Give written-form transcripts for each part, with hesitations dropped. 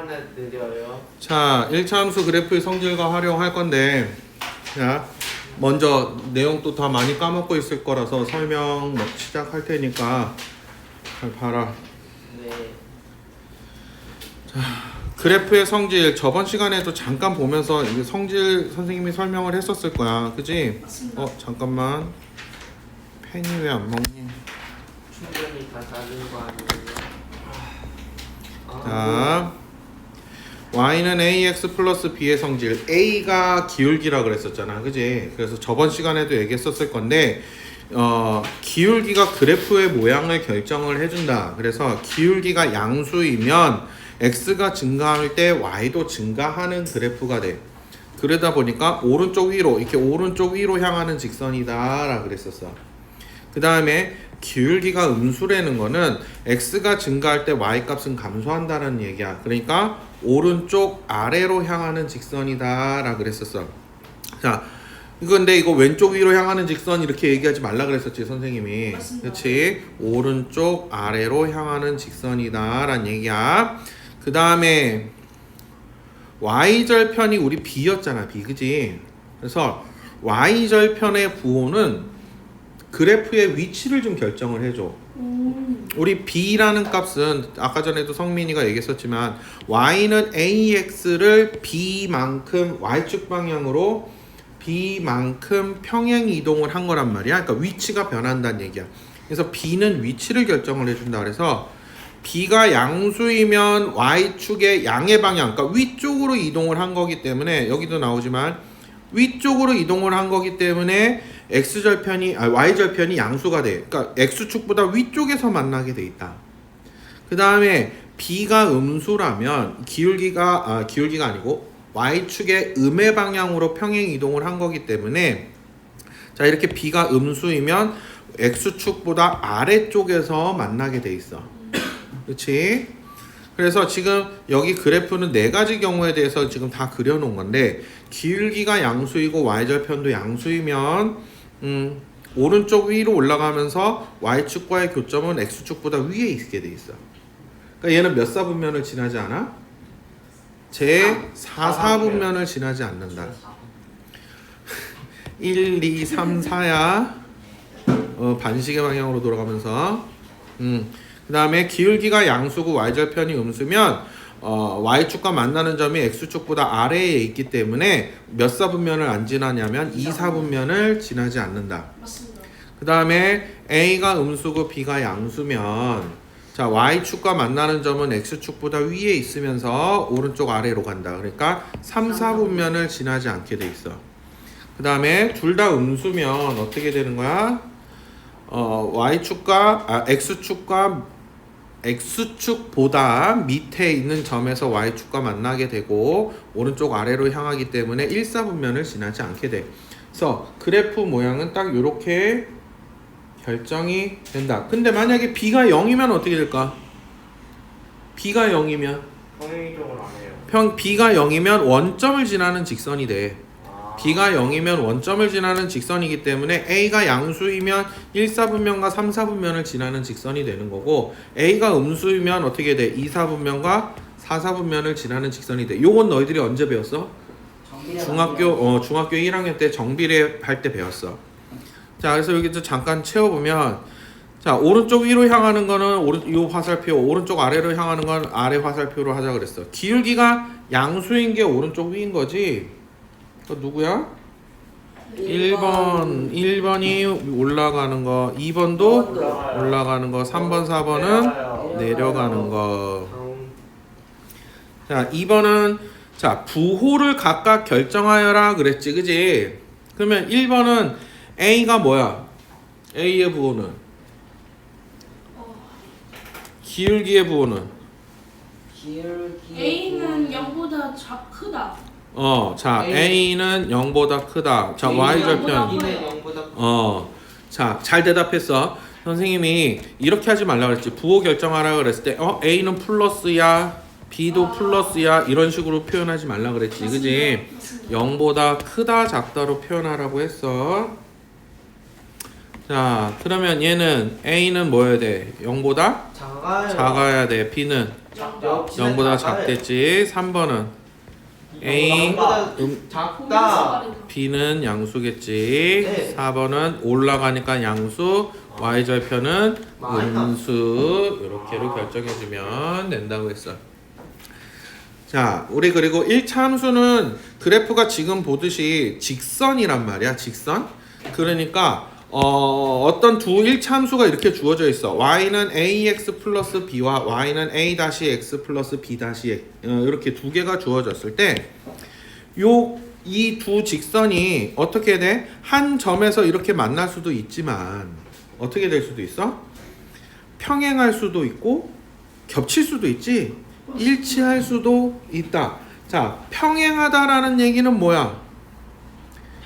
얼마나 느려요? 자, 1차 함수 그래프의 성질과 활용할 건데, 자, 먼저 내용도 다 많이 까먹고 있을 거라서 설명 시작할 테니까 잘 봐라. 네. 그래프의 성질 저번 시간에도 잠깐 보면서 이게 성질 선생님이 설명을 했었을 거야, 그지? 맞습니다. 잠깐만. 펜이 왜 안 먹니? 충전이 다 다른 거 아니에요? 자, y는 ax 플러스 b의 성질, a가 기울기라 그랬었잖아, 그지? 그래서 저번 시간에도 얘기했었을 건데, 기울기가 그래프의 모양을 결정을 해준다. 그래서 기울기가 양수이면 x가 증가할 때 y도 증가하는 그래프가 돼. 그러다 보니까 오른쪽 위로, 이렇게 오른쪽 위로 향하는 직선이다 라 그랬었어. 그 다음에 기울기가 음수라는 거는 x가 증가할 때 y 값은 감소한다는 얘기야. 그러니까 오른쪽 아래로 향하는 직선이다 라 그랬었어. 자, 근데 이거 왼쪽 위로 향하는 직선 이렇게 얘기하지 말라 그랬었지, 선생님이. 맞습니다. 그렇지? 오른쪽 아래로 향하는 직선이다 라는 얘기야. 그 다음에 y절편이 우리 b였잖아, b, 그지? 그래서 y절편의 부호는 그래프의 위치를 좀 결정을 해줘. 우리 b라는 값은 아까 전에도 성민이가 얘기했었지만 y는 ax를 b만큼 y축 방향으로 b만큼 평행 이동을 한 거란 말이야. 그러니까 위치가 변한다는 얘기야. 그래서 b는 위치를 결정을 해준다. 그래서 b가 양수이면 y축의 양의 방향, 그러니까 위쪽으로 이동을 한 거기 때문에 여기도 나오지만 위쪽으로 이동을 한 거기 때문에 y절편이 양수가 돼. 그러니까 x축보다 위쪽에서 만나게 돼 있다. 그 다음에 b가 음수라면 기울기가 아니고 y축의 음의 방향으로 평행 이동을 한 거기 때문에 자, 이렇게 b가 음수이면 x축보다 아래쪽에서 만나게 돼 있어. 그렇지? 그래서 지금 여기 그래프는 네 가지 경우에 대해서 지금 다 그려놓은 건데 기울기가 양수이고 y절편도 양수이면 오른쪽 위로 올라가면서 y축과의 교점은 x축보다 위에 있게 돼 있어. 그러니까 얘는 몇 사분면을 지나지 않아? 제 4사분면을 지나지 않는다. 1, 2, 3, 4야. 반시계 방향으로 돌아가면서 그 다음에 기울기가 양수고 y절편이 음수면 y축과 만나는 점이 x축보다 아래에 있기 때문에 몇 사분면을 안 지나냐면 2사분면을 지나지 않는다. 맞습니다. 그 다음에 a가 음수고 b가 양수면 자, y축과 만나는 점은 x축보다 위에 있으면서 오른쪽 아래로 간다. 그러니까 3, 4분면을 지나지 않게 돼 있어. 그 다음에 둘 다 음수면 어떻게 되는 거야? x축보다 밑에 있는 점에서 y축과 만나게 되고 오른쪽 아래로 향하기 때문에 1, 4분면을 지나지 않게 돼. 그래서 그래프 모양은 딱 이렇게 결정이 된다. 근데 만약에 b가 0이면 어떻게 될까? b가 0이면 평행이동을 안 해요. b가 0이면 원점을 지나는 직선이 돼. b가 0이면 원점을 지나는 직선이기 때문에 a가 양수이면 1, 4분면과 3, 4분면을 지나는 직선이 되는 거고 a가 음수이면 어떻게 돼? 2, 4분면과 4, 4분면을 지나는 직선이 돼. 요건 너희들이 언제 배웠어? 중학교 1학년 때 정비례 할 때 배웠어. 자, 그래서 여기서 잠깐 채워보면 자, 오른쪽 위로 향하는 거는 요 화살표, 오른쪽 아래로 향하는 건 아래 화살표로 하자 그랬어. 기울기가 양수인 게 오른쪽 위인 거지. 누구야? 1번이 올라가는 거, 2번도 올라가는 거, 3번, 4번은 내려가는 거. 자, 2번은 자, 부호를 각각 결정하여라 그랬지, 그지? 그러면 1번은 A가 뭐야? A의 부호는? 기울기의 부호는? A는 0보다 크다. 자, A는 0보다 크다. 자, Y절편. 자, 잘 대답했어. 선생님이 이렇게 하지 말라 그랬지. 부호 결정하라 그랬을 때, A는 플러스야, B도 플러스야, 이런 식으로 표현하지 말라 그랬지. 그지? 0보다 크다, 작다로 표현하라고 했어. 자, 그러면 얘는 A는 뭐여야 돼? 0보다 작아요. 작아야 돼. B는 작죠. 0보다 작겠지. 3번은 A 작다. B는 양수겠지. 네. 4번은 올라가니까 양수, y절편은 음수. 이렇게로 결정해주면 된다고 했어. 자, 우리 그리고 1차 함수는 그래프가 지금 보듯이 직선이란 말이야. 직선. 그러니까 어떤 두 1차 함수가 이렇게 주어져 있어. y는 ax 플러스 b와 y는 a-x 플러스 b-x 이렇게 두 개가 주어졌을 때 이 두 직선이 어떻게 돼? 한 점에서 이렇게 만날 수도 있지만 어떻게 될 수도 있어? 평행할 수도 있고 겹칠 수도 있지. 일치할 수도 있다. 자, 평행하다라는 얘기는 뭐야?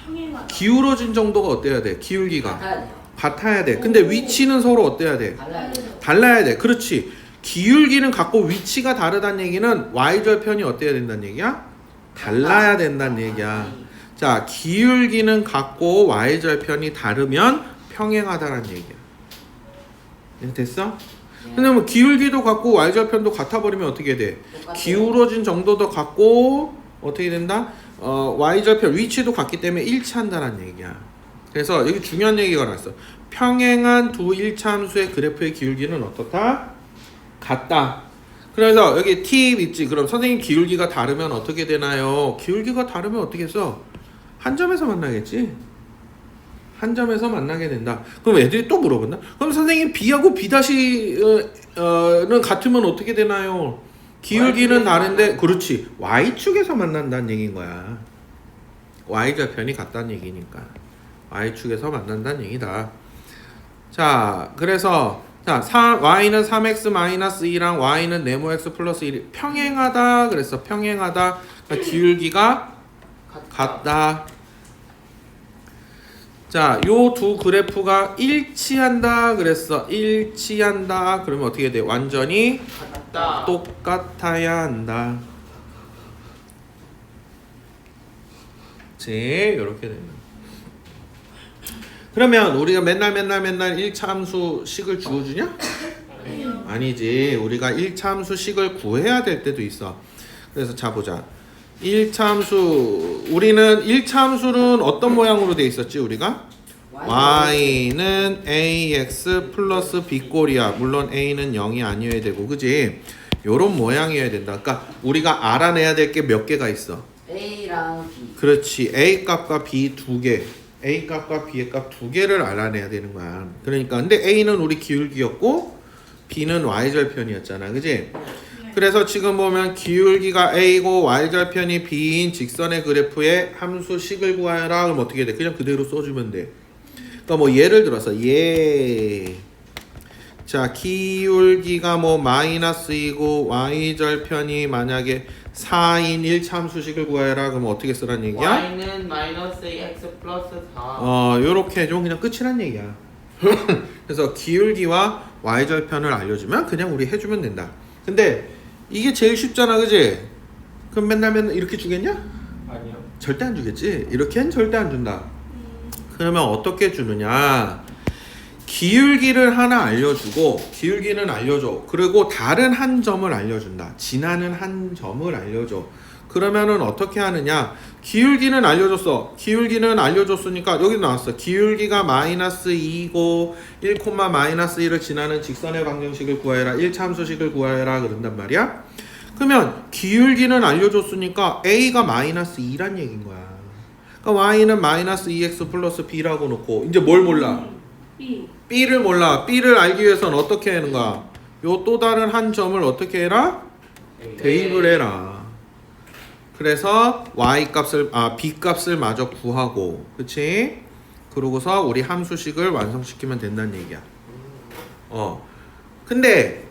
평행하다. 기울어진 정도가 어때야 돼? 기울기가 같아야 돼요. 같아야 돼. 근데 위치는 서로 어때야 돼? 달라야 돼요. 달라야 돼. 그렇지. 기울기는 같고 위치가 다르다는 얘기는 y절편이 어때야 된다는 얘기야? 달라야 된다는 얘기야. 자, 기울기는 같고 y절편이 다르면 평행하다는 얘기야. 이해 됐어? 근데 뭐 기울기도 같고 y절편도 같아 버리면 어떻게 돼? 똑같아요. 기울어진 정도도 같고 어떻게 된다? y절편 위치도 같기 때문에 일치한다는 얘기야. 그래서 여기 중요한 얘기가 나왔어. 평행한 두 일차함수의 그래프의 기울기는 어떻다? 같다. 그래서 여기 팁 있지. 그럼 선생님 기울기가 다르면 어떻게 되나요? 기울기가 다르면 어떻게 써? 한 점에서 만나겠지. 한 점에서 만나게 된다. 그럼 애들이 또 물어본다. 그럼 선생님 B하고 B-는 같으면 어떻게 되나요? 기울기는 다른데 그렇지. Y축에서 만난다는 얘기인 거야. Y절편이 같다는 얘기니까. Y축에서 만난다는 얘기다. 자, 그래서 Y는 3x-2랑 Y는 네모x 플러스 1이 평행하다. 그래서 평행하다. 그러니까 기울기가 같다. 자, 요 두 그래프가 일치한다. 그랬어. 일치한다. 그러면 어떻게 돼? 완전히 같다. 똑같아야 한다. 이렇게 되는. 그러면 우리가 맨날 1차 함수 식을 주어주냐? 아니지. 우리가 1차 함수 식을 구해야 될 때도 있어. 그래서 자 보자. 1차 함수 우리는 1차 함수는 어떤 모양으로 돼 있었지 우리가? y는 ax 플러스 b꼴이야. 물론 a는 0이 아니어야 되고 그지? 요런 모양이어야 된다. 그러니까 우리가 알아내야 될 게 몇 개가 있어. A랑 B. 그렇지. a 값과 b 두 개. a 값과 b의 값 두 개를 알아내야 되는 거야. 그러니까 근데 a는 우리 기울기였고 b는 y절편이었잖아. 그지? 그래서 지금 보면 기울기가 a고 y절편이 b인 직선의 그래프의 함수식을 구하라. 그럼 어떻게 돼? 그냥 그대로 써주면 돼. 그러니까 뭐 예를 들어서 자, 기울기가 뭐 마이너스이고 y절편이 만약에 4인 1차 함수식을 구하라. 그러면 어떻게 쓰라는 얘기야? y는 마이너스 x 플러스 4. 요렇게 해주면 그냥 끝이란 얘기야. 그래서 기울기와 y절편을 알려주면 그냥 우리 해주면 된다. 근데 이게 제일 쉽잖아, 그지? 그럼 맨날 이렇게 주겠냐? 아니요. 절대 안 주겠지. 이렇게는 절대 안 준다. 그러면 어떻게 주느냐? 기울기를 하나 알려주고 기울기는 알려줘. 그리고 다른 한 점을 알려준다. 지나는 한 점을 알려줘. 그러면은 어떻게 하느냐? 기울기는 알려줬어. 기울기는 알려줬으니까 여기 나왔어. 기울기가 마이너스 2고 1, 마이너스 1을 지나는 직선의 방정식을 구하여라. 1차 함수식을 구하여라. 그런단 말이야. 그러면 기울기는 알려줬으니까 a가 마이너스 2란 얘기인 거야. 그러니까 y는 마이너스 2x 플러스 b라고 놓고 이제 뭘 몰라? B. b를 몰라. b를 알기 위해서는 어떻게 하는 거야? 요 또 다른 한 점을 어떻게 해라? 대입을 해라. 그래서 y 값을 b 값을 마저 구하고, 그치? 그러고서 우리 함수식을 완성시키면 된다는 얘기야. 근데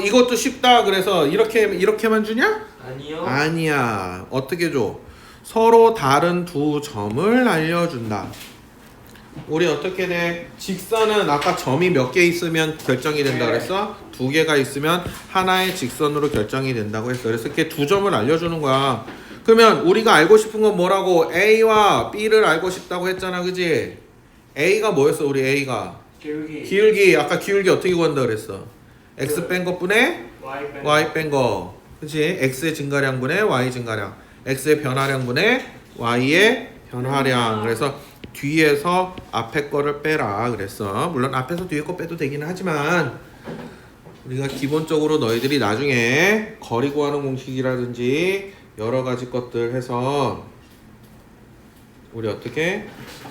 이것도 쉽다. 그래서 이렇게만 주냐? 아니요. 아니야. 어떻게 줘? 서로 다른 두 점을 알려준다. 우리 어떻게 돼? 직선은 아까 점이 몇 개 있으면 결정이 된다 그랬어? 두 개가 있으면 하나의 직선으로 결정이 된다고 했어. 그래서 이렇게 두 점을 알려주는 거야. 그러면 우리가 알고 싶은 건 뭐라고? A와 B를 알고 싶다고 했잖아, 그지? A가 뭐였어, 우리 A가? 기울기. 기울기. 아까 기울기 어떻게 구한다 그랬어? X 뺀 것분에 y 뺀 거. 그치? x의 증가량분의 y 증가량. x의 변화량분의 y의 변화량. 그래서 뒤에서 앞에 거를 빼라 그랬어. 물론 앞에서 뒤에 거 빼도 되기는 하지만 우리가 기본적으로 너희들이 나중에 거리 구하는 공식이라든지 여러 가지 것들 해서 우리 어떻게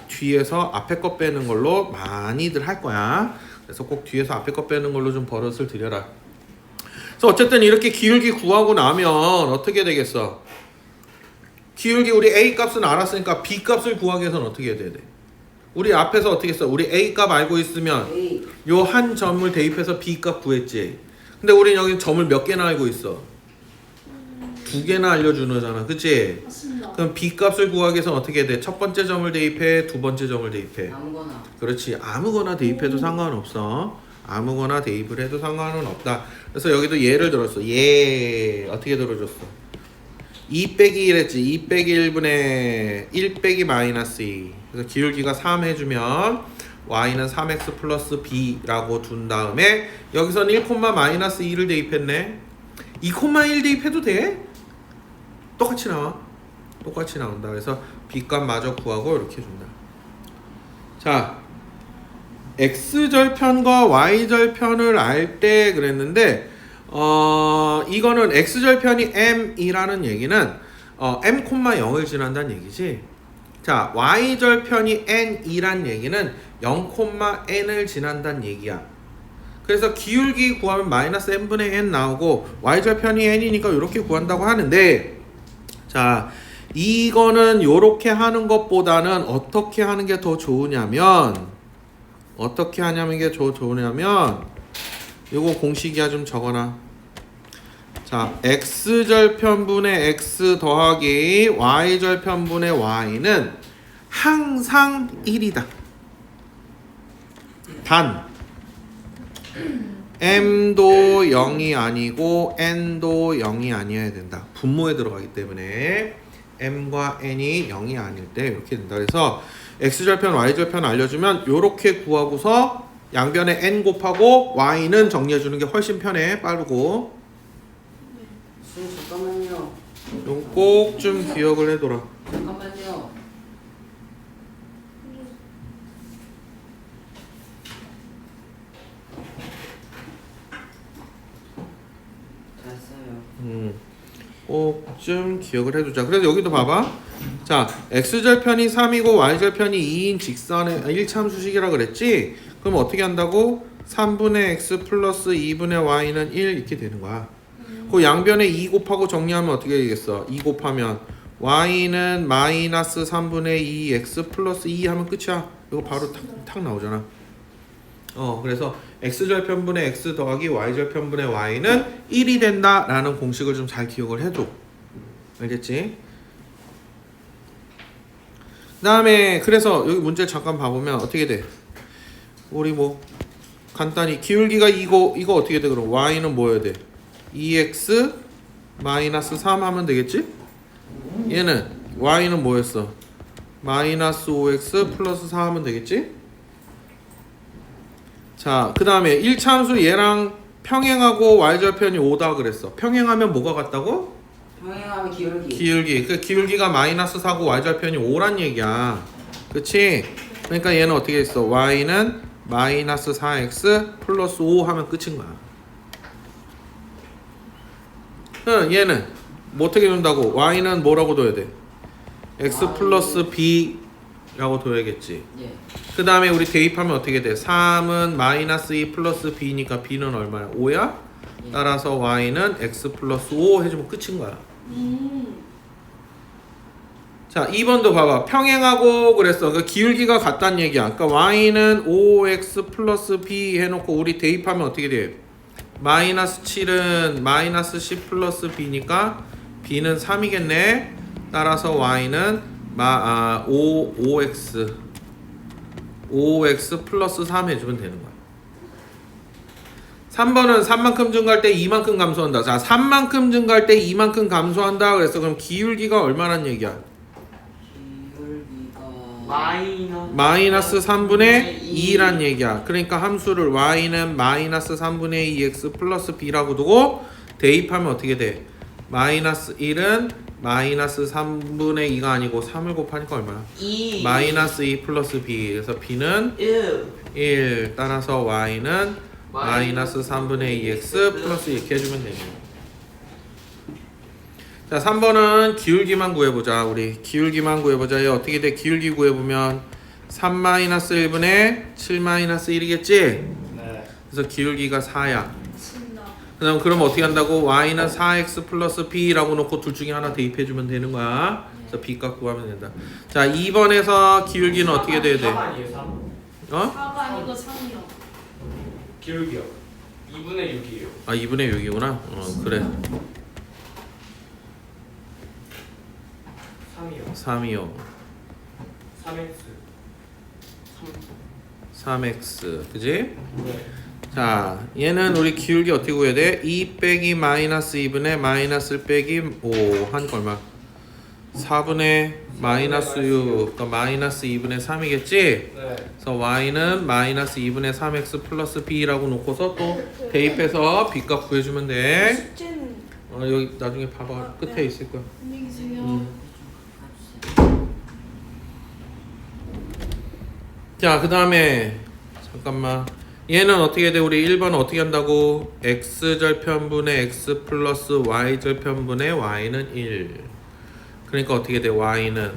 뒤에서 앞에 거 빼는 걸로 많이들 할 거야. 그래서 꼭 뒤에서 앞에 거 빼는 걸로 좀 버릇을 들여라. 그래서 어쨌든 이렇게 기울기 구하고 나면 어떻게 되겠어? 기울기 우리 A 값은 알았으니까 B 값을 구하기 위해서는 어떻게 해야 돼? 우리 앞에서 어떻게 했어? 우리 A 값 알고 있으면 요 한 점을 대입해서 B 값 구했지. 근데 우리 여기 점을 몇 개나 알고 있어? 2개나 알려주는 거잖아. 그치? 맞습니다. 그럼 B 값을 구하기 위해서는 어떻게 해야 돼? 첫 번째 점을 대입해? 두 번째 점을 대입해? 아무거나. 그렇지. 아무거나 대입해도 상관없어. 아무거나 대입을 해도 상관은 없다. 그래서 여기도 예를 들었어. 예. 어떻게 들어줬어? 2 빼기 1 했지. 2 빼기 1분의 1 빼기 마이너스 2. 그래서 기울기가 3 해주면 y는 3x 플러스 b라고 둔 다음에 여기서는 1, 마이너스 2를 대입했네. 2,1 대입해도 돼? 똑같이 나와. 똑같이 나온다. 그래서 b값 마저 구하고 이렇게 준다. 자, x절편과 y절편을 알 때 그랬는데 이거는 x절편이 m이라는 얘기는 m, 0을 지난다는 얘기지. 자, y절편이 n이란 얘기는 0, n을 지난다는 얘기야. 그래서 기울기 구하면 마이너스 n분의 n 나오고 y절편이 n이니까 이렇게 구한다고 하는데, 자, 이거는 이렇게 하는 것보다는 어떻게 하는 게 더 좋으냐면 요거 공식이야. 좀 적어놔. 자, x절편분의 x 더하기 y절편분의 y는 항상 1이다. 단 m도 0이 아니고 n도 0이 아니어야 된다. 분모에 들어가기 때문에 m과 n이 0이 아닐 때 이렇게 된다. 그래서 x절편, y절편 알려주면 이렇게 구하고서 양변에 n 곱하고 y는 정리해주는 게 훨씬 편해. 빠르고. 잠깐만요. 꼭 좀 기억을 해둬라. 잠깐만요. 됐어요. 꼭 좀 기억을 해두자. 그래서 여기도 봐봐. 자, x절편이 3이고 y절편이 2인 직선의 1참수식이라 그랬지? 그럼 어떻게 한다고? 3분의 x 플러스 2분의 y는 1 이렇게 되는 거야. 그 양변에 2 곱하고 정리하면 어떻게 되겠어? 2 곱하면 y는 마이너스 3분의 2 x 플러스 2 하면 끝이야. 이거 바로 탁 나오잖아. 그래서 x절편분의 x 더하기 y절편분의 y는 1이 된다라는 공식을 좀 잘 기억을 해줘. 알겠지? 그 다음에 그래서 여기 문제 잠깐 봐보면 어떻게 돼? 우리 뭐 간단히 기울기가 이거 어떻게 돼? 그럼 y는 뭐여야 돼? 2x 마이너스 3 하면 되겠지? 얘는 y는 뭐였어? 마이너스 5x 플러스 4 하면 되겠지? 자, 그 다음에 1참수 얘랑 평행하고 y절편이 5다 그랬어. 평행하면 뭐가 같다고? 평행하면 기울기. 기울기. 그 기울기가 마이너스 4고 y절편이 5란 얘기야. 그치? 그러니까 얘는 어떻게 했어? y는 마이너스 4x 플러스 5 하면 끝인 거야. 얘는 뭐 어떻게 준다고? y는 뭐라고 둬야 돼? x 플러스 b라고 둬야겠지. 예. 그 다음에 우리 대입하면 어떻게 돼? 3은 마이너스 2 플러스 b니까 b는 얼마야? 5야? 따라서 y는 x 플러스 5 해주면 끝인 거야. 자, 2번도 봐봐. 평행하고 그랬어. 그 기울기가 같다는 얘기야. 그러니까 y는 5x 플러스 b 해놓고 우리 대입하면 어떻게 돼? 마이너스 7은 마이너스 10 플러스 b니까 b는 3이겠네. 따라서 y는 5x 플러스 3 해주면 되는 거야. 3번은 3만큼 증가할 때 2만큼 감소한다. 자, 3만큼 증가할 때 2만큼 감소한다. 그래서 그럼 기울기가 얼마란 얘기야? 기울기가 마이너스 3분의 2란 얘기야. 그러니까 함수를 y는 마이너스 3분의 2x 플러스 b라고 두고 대입하면 어떻게 돼? 마이너스 1은 마이너스 3분의 2가 아니고 3을 곱하니까 얼마야? 2 마이너스 2 플러스 b. 그래서 b는 1 1. 따라서 y는 마이너스 3분의 2x 플러스 이렇게 해주면 되네요. 자, 3번은 기울기만 구해보자. 우리 기울기만 구해보자. 얘 어떻게 돼? 기울기 구해보면 3-1분의 7-1이겠지? 네. 그래서 기울기가 4야. 친다. 그럼 어떻게 한다고? y는 4x 플러스 b라고 놓고 둘 중에 하나 대입해주면 되는 거야. 그래서 b 값 구하면 된다. 자, 2번에서 기울기는 어떻게 돼야 돼? 3 아니에요 3? 어? 4가 아니고 3이요. 기울기요 2분의 6이에요. 아, 2분의 6이구나. 그래. 3이요 3이요. 3x 3x. 그지? 네. 자, 얘는 우리 기울기 어떻게 구해야 돼? 2 빼기 마이너스 2분의 마이너스 빼기 5 하니까 얼마? 4분의 마이너스 6. 그러니까 마이너스 2분의 3이겠지? 네. 그래서 y는 마이너스 2분의 3x 플러스 b라고 놓고서 또 대입해서 b 값 구해주면 돼. 숙제는 여기 나중에 봐봐. 끝에 있을 거야. 안녕히 계세요. 자, 그 다음에 잠깐만. 얘는 어떻게 돼? 우리 1번은 어떻게 한다고? x절편분의 x 플러스 y절편분의 y는 1. 그러니까 어떻게 돼? y는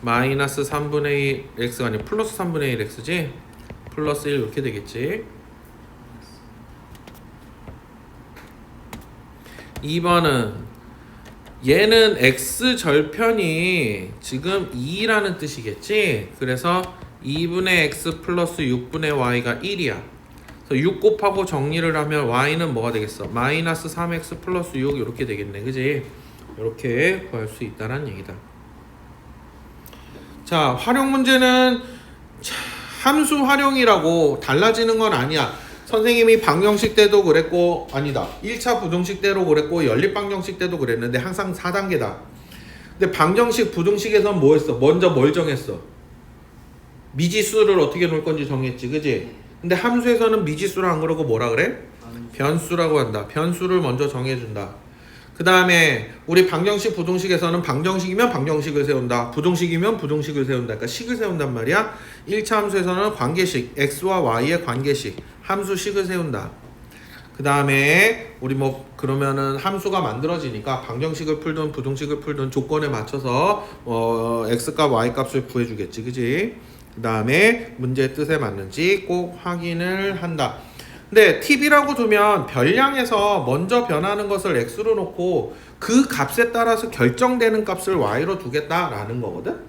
마이너스 3분의 1 x가 아니고 플러스 3분의 1 x지? 플러스 1 이렇게 되겠지? 2번은 얘는 x절편이 지금 2라는 뜻이겠지? 그래서 2분의 x 플러스 6분의 y가 1이야. 그래서 6 곱하고 정리를 하면 y는 뭐가 되겠어? 마이너스 3x 플러스 6 이렇게 되겠네. 그지? 이렇게 구할 수 있다는 얘기다. 자, 활용 문제는 함수 활용이라고 달라지는 건 아니야. 선생님이 방정식 때도 그랬고, 아니다, 1차 부등식 때도 그랬고 연립 방정식 때도 그랬는데 항상 4단계다. 근데 방정식 부등식에서는 뭐 했어? 먼저 뭘 정했어? 미지수를 어떻게 놓을 건지 정했지, 그지? 근데 함수에서는 미지수를 안 그러고 뭐라 그래? 변수라고 한다. 변수를 먼저 정해준다. 그 다음에 우리 방정식 부등식에서는 방정식이면 방정식을 세운다. 부등식이면 부등식을 세운다. 그러니까 식을 세운단 말이야. 1차 함수에서는 관계식, x와 y의 관계식, 함수식을 세운다. 그 다음에 우리 뭐 그러면은 함수가 만들어지니까 방정식을 풀든 부등식을 풀든 조건에 맞춰서 x값 y값을 구해주겠지, 그지? 그 다음에 문제의 뜻에 맞는지 꼭 확인을 한다. 근데 팁이라고 두면 별량에서 먼저 변하는 것을 x로 놓고 그 값에 따라서 결정되는 값을 y로 두겠다라는 거거든.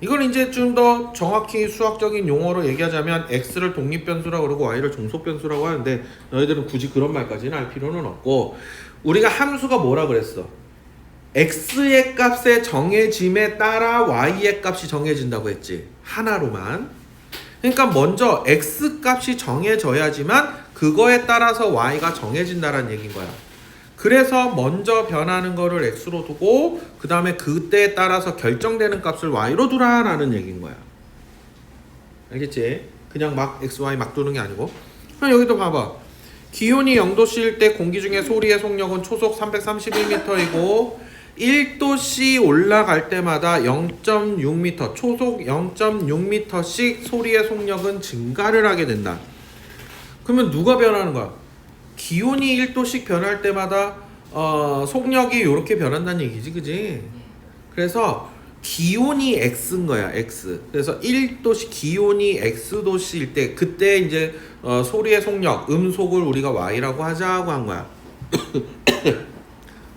이걸 이제 좀 더 정확히 수학적인 용어로 얘기하자면 x를 독립변수라고 그러고 y를 종속변수라고 하는데 너희들은 굳이 그런 말까지는 알 필요는 없고, 우리가 함수가 뭐라 그랬어? x의 값에 정해짐에 따라 y의 값이 정해진다고 했지. 하나로만. 그러니까 먼저 x 값이 정해져야지만 그거에 따라서 y가 정해진다는 얘기인 거야. 그래서 먼저 변하는 거를 x로 두고 그 다음에 그때에 따라서 결정되는 값을 y로 두라라는 얘기인 거야. 알겠지? 그냥 막 x, y 막 두는 게 아니고. 그럼 여기도 봐봐. 기온이 0도씨일 때 공기 중에 소리의 속력은 초속 331m이고 1도씨 올라갈 때마다 0.6m, 초속 0.6m씩 소리의 속력은 증가를 하게 된다. 그러면 누가 변하는 거야? 기온이 1도씩 변할 때마다 속력이 이렇게 변한다는 얘기지, 그지? 그래서 기온이 x인 거야, x. 그래서 1도씨 기온이 x도씨일 때 그때 이제 소리의 속력, 음속을 우리가 y라고 하자고 한 거야.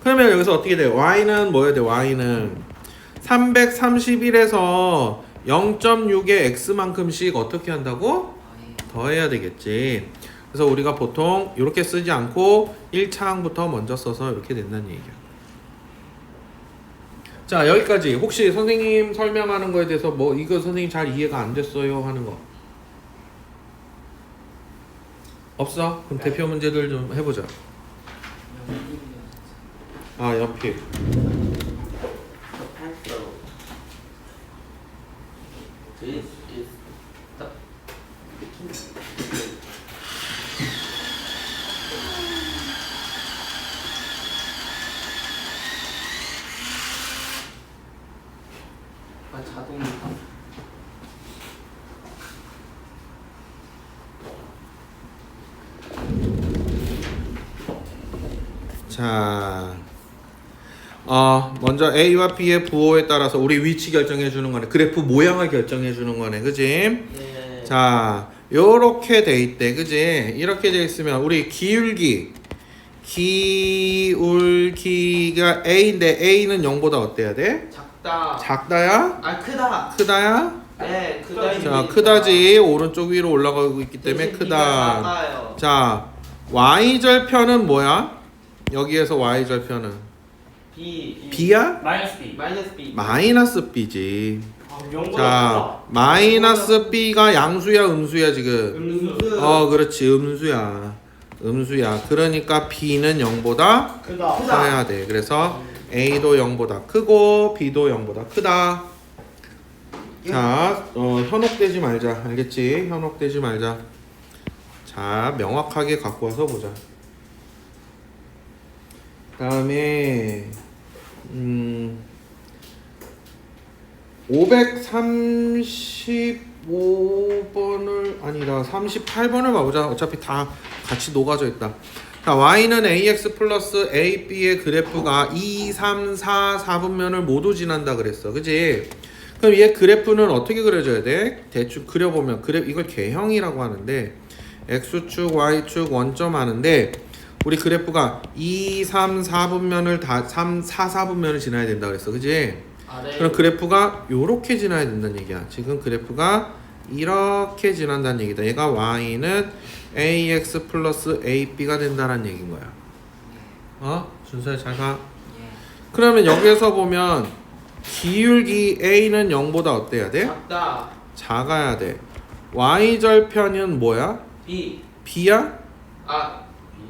그러면 여기서 어떻게 돼? y는 뭐여야 돼? y는 331에서 0.6의 x만큼씩 어떻게 한다고? 더해야 되겠지. 그래서 우리가 보통 이렇게 쓰지 않고 1차항부터 먼저 써서 이렇게 된다는 얘기야. 자, 여기까지. 혹시 선생님 설명하는 거에 대해서 뭐 이거 선생님 잘 이해가 안 됐어요 하는 거 없어? 그럼 대표 문제들 좀 해보자. 아, 연필. This is the 자동이다. 자, 먼저 A와 B의 부호에 따라서 우리 위치 결정해 주는 거네. 그래프 모양을 결정해 주는 거네. 그지? 네. 자, 요렇게 돼 있대. 그지? 이렇게 돼 있으면 우리 기울기가 A인데 A는 0보다 어때야 돼? 작다. 작다야? 아 크다. 크다야? 네 크다. 자, 크다지. 오른쪽 위로 올라가고 있기 때문에 크다. 작아요. 자, Y절편은 뭐야? 여기에서 Y절편은 B야? 마이너스 B. 마이너스 B. 마이너스 B지. 영보다 자, 마이너스 B가 양수야 음수야 지금? 음수. 그렇지 음수야. 음수야. 그러니까 B는 0보다 크다. 커야 돼. 그래서 A도 0보다 크고 B도 0보다 크다. 자, 현혹되지 말자. 알겠지? 현혹되지 말자. 자, 명확하게 갖고 와서 보자. 다음에 535번을 아니다 38번을 봐보자. 어차피 다 같이 녹아져 있다. 자, y는 ax 플러스 ab의 그래프가 2, 3, 4, 4분면을 모두 지난다 그랬어. 그지? 그럼 얘 그래프는 어떻게 그려져야 돼? 대충 그려보면 이걸 개형이라고 하는데 x축, y축 원점 하는데 우리 그래프가 2, 3, 4분면을 다 3, 4, 4분면을 지나야 된다 그랬어. 그지? 아래. 그럼 그래프가 요렇게 지나야 된다는 얘기야. 지금 그래프가 이렇게 지난다는 얘기다. 얘가 y는 ax 플러스 ab가 된다는 얘기인 거야. 준서야 잘 가. 그러면 여기에서 보면 기울기 a는 0보다 어때야 돼? 작다. 작아야 돼. y절편은 뭐야? B. b야? 아 B.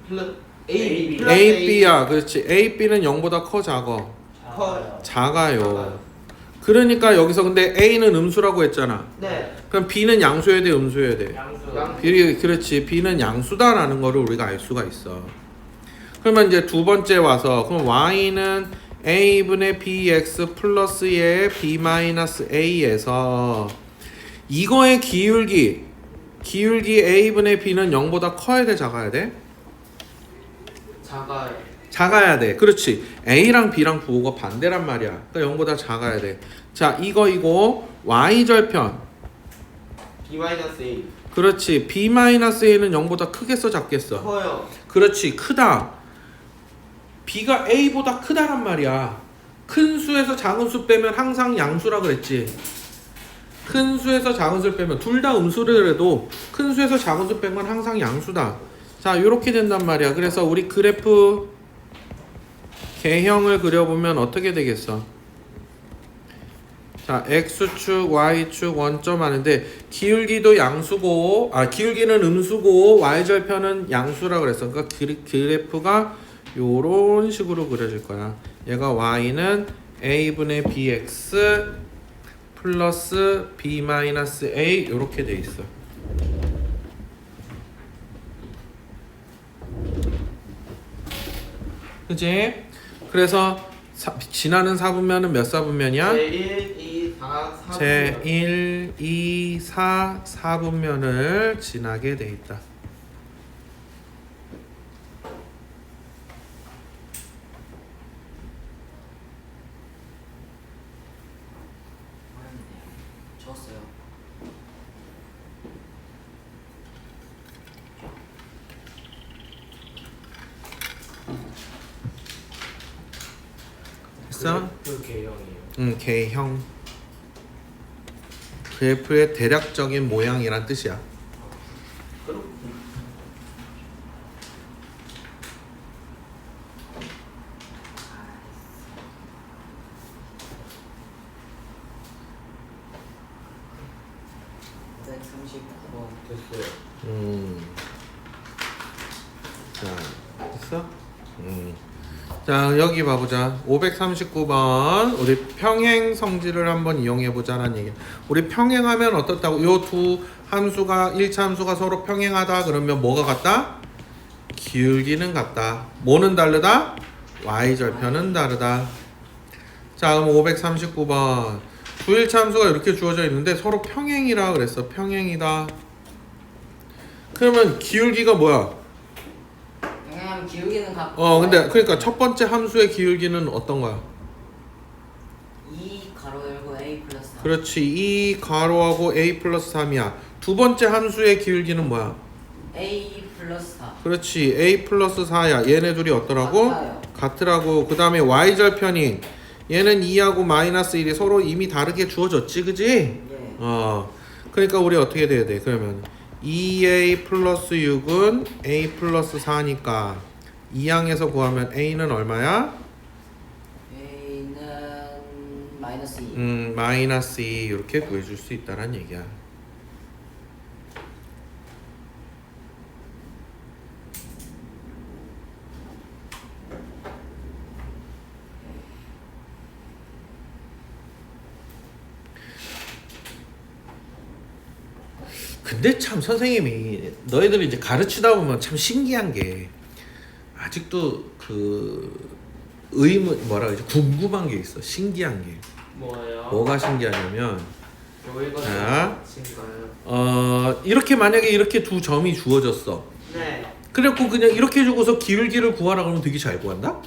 플러스 A B. ab야. 그렇지. ab는 0보다 커 작아? 커. 작아요. 그러니까 여기서 근데 a는 음수라고 했잖아. 네. 그럼 b는 양수여야 돼, 음수여야 돼? 양수. 그렇지. b는 양수다라는 거를 우리가 알 수가 있어. 그러면 이제 두 번째 와서 그럼 y는 a분의 bx 플러스의 b 마이너스 a에서 이거의 기울기 a분의 b는 0보다 커야 돼, 작아야 돼? 작아요. 작아야 돼. 그렇지. a랑 b랑 부호가 반대란 말이야. 그러니까 0보다 작아야 돼. 자, 이거 y절편. B 마이너스 A. 그렇지. b 마이너스 a는 0보다 크겠어, 작겠어? 커요. 그렇지. 크다. b가 a보다 크다란 말이야. 큰 수에서 작은 수 빼면 항상 양수라 그랬지. 큰 수에서 작은 수를 빼면 둘 다 음수를 해도 큰 수에서 작은 수 빼면 항상 양수다. 자, 요렇게 된단 말이야. 그래서 우리 그래프 개형을 그려보면 어떻게 되겠어? 자, x축, y축 원점 하는데 기울기도 양수고 기울기는 음수고 y절편은 양수라 그랬어. 그러니까 그래프가 요런 식으로 그려질 거야. 얘가 y는 a분의 bx 플러스 b 마이너스 a 요렇게 돼 있어. 그치? 그래서 지나는 사분면은 몇 사분면이야? 제1, 2, 4, 4. 제1, 2, 4, 4분면을 지나게 돼 있다. 좋았어요. 됐어? 그 개형이에요. 개형. 그래프의 대략적인 모양이란 뜻이야. 네, 39번. 됐어요. 자, 됐어? 자 여기 봐보자. 539번 우리 평행 성질을 한번 이용해 보자라는 얘기. 우리 평행하면 어떻다고? 요 두 함수가 1차 함수가 서로 평행하다 그러면 뭐가 같다? 기울기는 같다. 뭐는 다르다? y절편은 다르다. 자 그럼 539번 두 1차 함수가 이렇게 주어져 있는데 서로 평행이라 그랬어. 평행이다. 그러면 기울기가 뭐야? 왜냐면 기울기는 같고. 근데 그러니까 첫 번째 함수의 기울기는 어떤 거야? 2 가로 열고 a 플러스 3. 그렇지. 2 가로하고 a 플러스 3이야. 두 번째 함수의 기울기는 뭐야? a 플러스 4. 그렇지. a 플러스 4야. 얘네 둘이 어떠라고? 같아요. 같으라고. 그 다음에 y절편인 얘는 2하고 마이너스 1이 서로 이미 다르게 주어졌지. 그지? 예. 그러니까 우리 어떻게 돼야 돼? 그러면 2a 플러스 6은 a 플러스 4니까 2항에서 구하면 a는 얼마야? a는 마이너스 2. 마이너스 2 이렇게 구해줄 수 있다는 얘기야. 근데 참 선생님이 너희들이 이제 가르치다 보면 참 신기한 게 아직도 그 의문 뭐라 그러지? 궁금한 게 있어. 신기한 게. 뭐예요? 뭐가 신기하냐면 여기가 자. 친가요? 이렇게 만약에 이렇게 두 점이 주어졌어. 네. 그래갖고 그냥 이렇게 주고서 기울기를 구하라 그러면 되게 잘 구한다?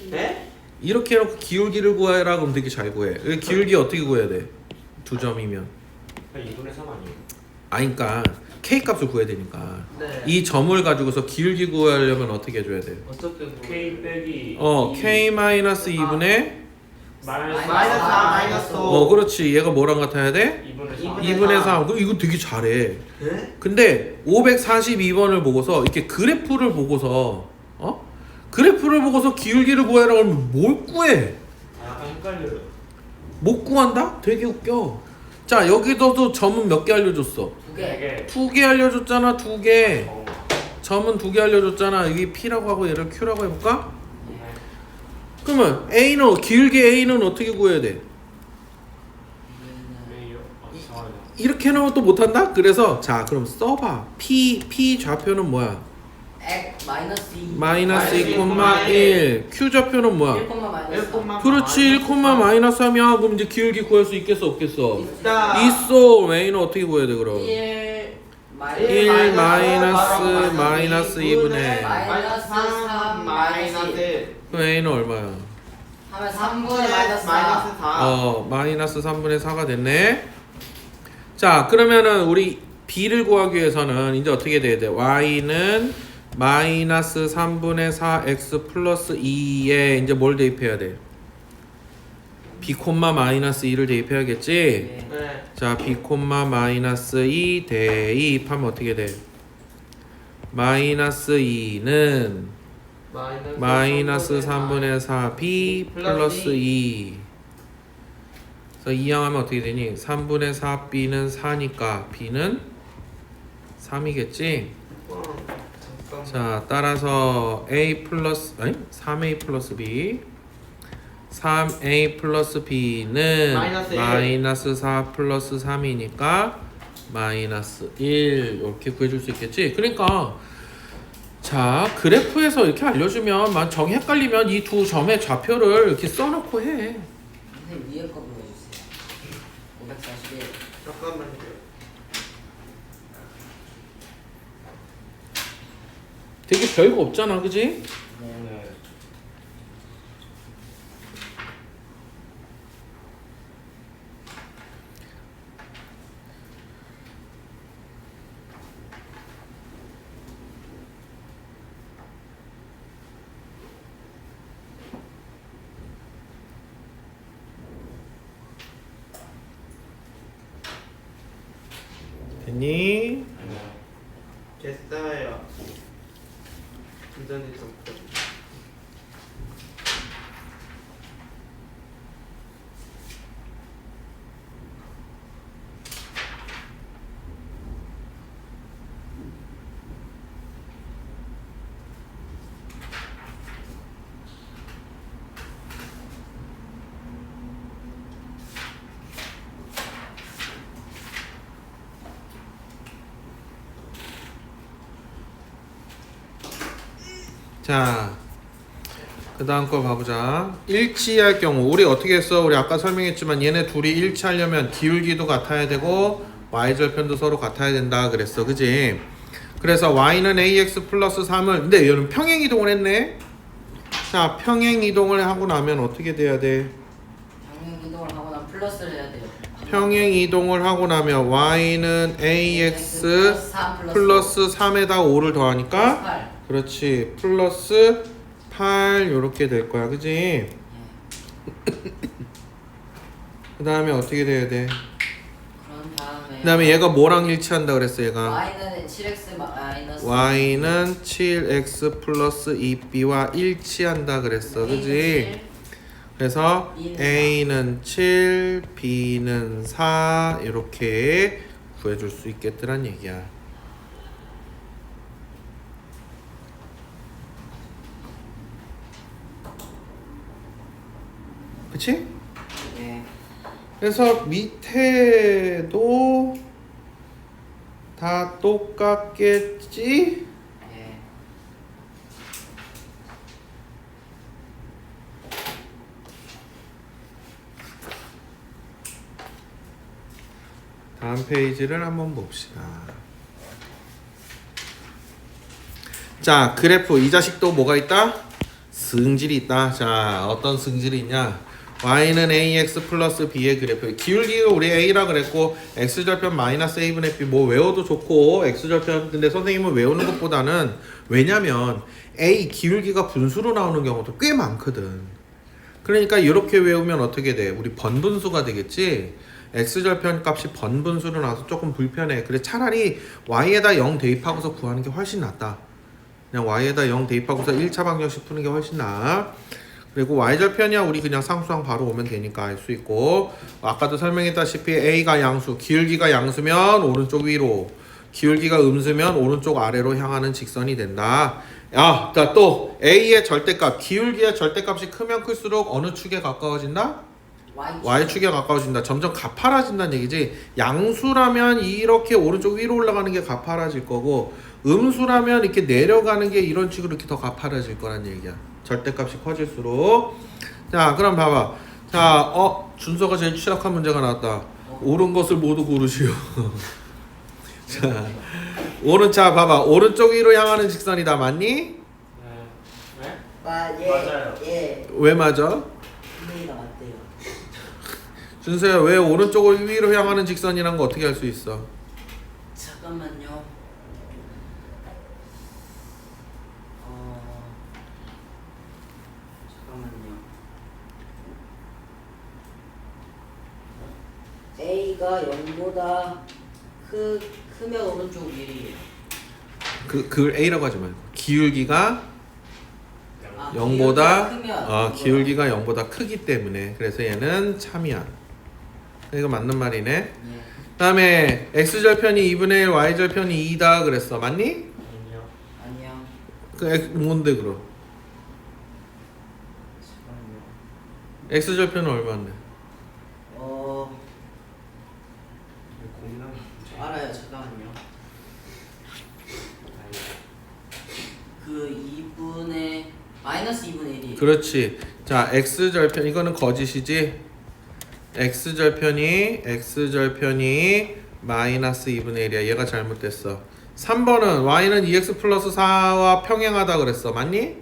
네? 이렇게 해놓고 기울기를 구하라 그러면 되게 잘 구해. 기울기 어떻게 구해야 돼? 두 점이면. 2분의 3 아니에요? 그러니까 k 값을 구해야 되니까 네. 이 점을 가지고서 기울기 구하려면 어떻게 해줘야 돼? 어떻게 구해요? K 빼기 k 마이너스 2분의 마이너스 마이너스 4 마이너스 5. 그렇지. 얘가 뭐랑 같아야 돼? 2분의 3 2분의 3. 그럼 이거 되게 잘해. 네? 근데 542번을 보고서 이렇게 그래프를 보고서 그래프를 보고서 기울기를 구하라고 하면 뭘 구해? 약간 헷갈려요. 못 구한다? 되게 웃겨. 자 여기도 점은 몇 개 알려줬어? 2개. 2개 알려줬잖아. 2개. 어. 점은 2개 알려줬잖아. 여기 P라고 하고 얘를 Q라고 해볼까? 네. 그러면 A는 기울기 A는 어떻게 구해야 돼? 얘는 왜요? 이상하네. 이렇게 해놓으면 또 못한다? 그래서 자 그럼 써봐. P 좌표는 뭐야? x 마이너스 2. 마이너스 2,1. Q 좌표는 뭐야? 1, 마이너스 3. 그렇지. 1, 마이너스 3이야. 그럼 이제 기울기 구할 수 있겠어 없겠어? 있다. 있어. A는 어떻게 구해야 돼 그럼? 1 1 마이너스 2분의 마이너스 3 마이너스 1. 그럼 A는 얼마야? 하면 3분의 마이너스 4. 마이너스 4. 마이너스 3분의 4가 됐네. 자 그러면은 우리 B를 구하기 위해서는 이제 어떻게 돼야 돼? Y는 마이너스 3분의 4x 플러스 2에 이제 뭘 대입해야 돼? B 콤마 마이너스 2를 대입해야겠지? 네. 네. 자 B 콤마 마이너스 2 대입하면 어떻게 돼? 마이너스 2는 마이너스 3분의 4 B 플러스 2. 그래서 이항하면 어떻게 되니? 3분의 4 B는 4니까 B는 3이겠지? 잠깐만. 자 따라서 A 플러스 3A 플러스 B 3A 플러스 B는 마이너스 1. 마이너스 4 플러스 3이니까 마이너스 1 이렇게 구해줄 수 있겠지? 그러니까 자 그래프에서 이렇게 알려주면 만 정이 헷갈리면 이 두 점의 좌표를 이렇게 써놓고 해. 선생님 위에 거 보여주세요. 541. 잠깐만요. 되게 별거 없잖아 그지? 네. 네. 됐니? 됐어요. 완전히 좀. 자, 그 다음 거 봐보자. 일치할 경우 우리 어떻게 했어? 우리 아까 설명했지만 얘네 둘이 일치하려면 기울기도 같아야 되고 y절편도 서로 같아야 된다 그랬어, 그지? 그래서 y는 ax 플러스 3을 근데 얘는 평행이동을 했네. 자, 평행이동을 하고 나면 어떻게 돼야 돼? 평행 이동을 하고 나면 플러스를 해야 돼요. 평행이동을 하고 나면 y는 ax 3 플러스 3에다 5를 더하니까 8. 그렇지, 플러스 8 요렇게 될 거야, 그지? 그 다음에 어떻게 돼야 돼? 그런 다음에 그 다음에 얘가 뭐랑 일치한다 그랬어, 얘가? y는 7x 마이너스 y는 7x 플러스 2b와 일치한다 그랬어, 그지? 그래서 a는 7, b는 4 이렇게 구해줄 수 있겠더란 얘기야. 그치? 네. 그래서 밑에도 다 똑같겠지? 네. 다음 페이지를 한번 봅시다. 자, 그래프 이 자식도 뭐가 있다? 승질이 있다. 자, 어떤 승질이 있냐? y는 ax 플러스 b의 그래프. 기울기가 우리 a라 그랬고 x절편 마이너스 a분의 b 뭐 외워도 좋고 x절편 근데 선생님은 외우는 것보다는 왜냐면 a 기울기가 분수로 나오는 경우도 꽤 많거든. 그러니까 이렇게 외우면 어떻게 돼? 우리 번분수가 되겠지? x절편 값이 번분수로 나와서 조금 불편해. 그래 차라리 y에다 0 대입하고서 구하는 게 훨씬 낫다. 그냥 y에다 0 대입하고서 1차 방정식 푸는 게 훨씬 나아. 그리고 y절편이야 우리 그냥 상수항 바로 오면 되니까 알 수 있고, 아까도 설명했다시피 a가 양수, 기울기가 양수면 오른쪽 위로, 기울기가 음수면 오른쪽 아래로 향하는 직선이 된다. 야, 또 a의 절대값, 기울기의 절대값이 크면 클수록 어느 축에 가까워진다? y축에 가까워진다. 점점 가파라진다는 얘기지. 양수라면 이렇게 오른쪽 위로 올라가는 게 가파라질 거고, 음수라면 이렇게 내려가는 게 이런 식으로 이렇게 더 가파라질 거란 얘기야. 절대값이 커질수록. 자, 그럼 봐봐. 자, 준서가 제일 취약한 문제가 나왔다. 옳은 것을 모두 고르시오. 자, 자, 봐봐. 오른쪽 위로 향하는 직선이다. 맞니? 네. 네? 예. 맞아요. 예. 왜 맞아? 분명히가 맞대요. 준서야, 왜 오른쪽을 위로 향하는 직선이란 거 어떻게 할 수 있어? 잠깐만요. 잠깐만요. A가 0보다 크면 오른쪽 위에. 그걸 A라고 하지 말고 기울기가 아, 0보다 크면 기울기가 0보다 크기 때문에. 그래서 얘는 참이야. 이거 맞는 말이네. 예. 그다음에 x절편이 2분의 1, y절편이 2다 그랬어. 맞니? 아니요. 아니요. 그 뭔데 그럼? 잠깐만요. x절편은 얼마인데? 공남. 알아요. 잠깐만요. 그 2분의 마이너스 2분의 1이. 그렇지. 자, x절편 이거는 거짓이지. x절편이 마이너스 2분의 1이야. 얘가 잘못됐어. 3번은 y는 2x 플러스 4와 평행하다 그랬어. 맞니?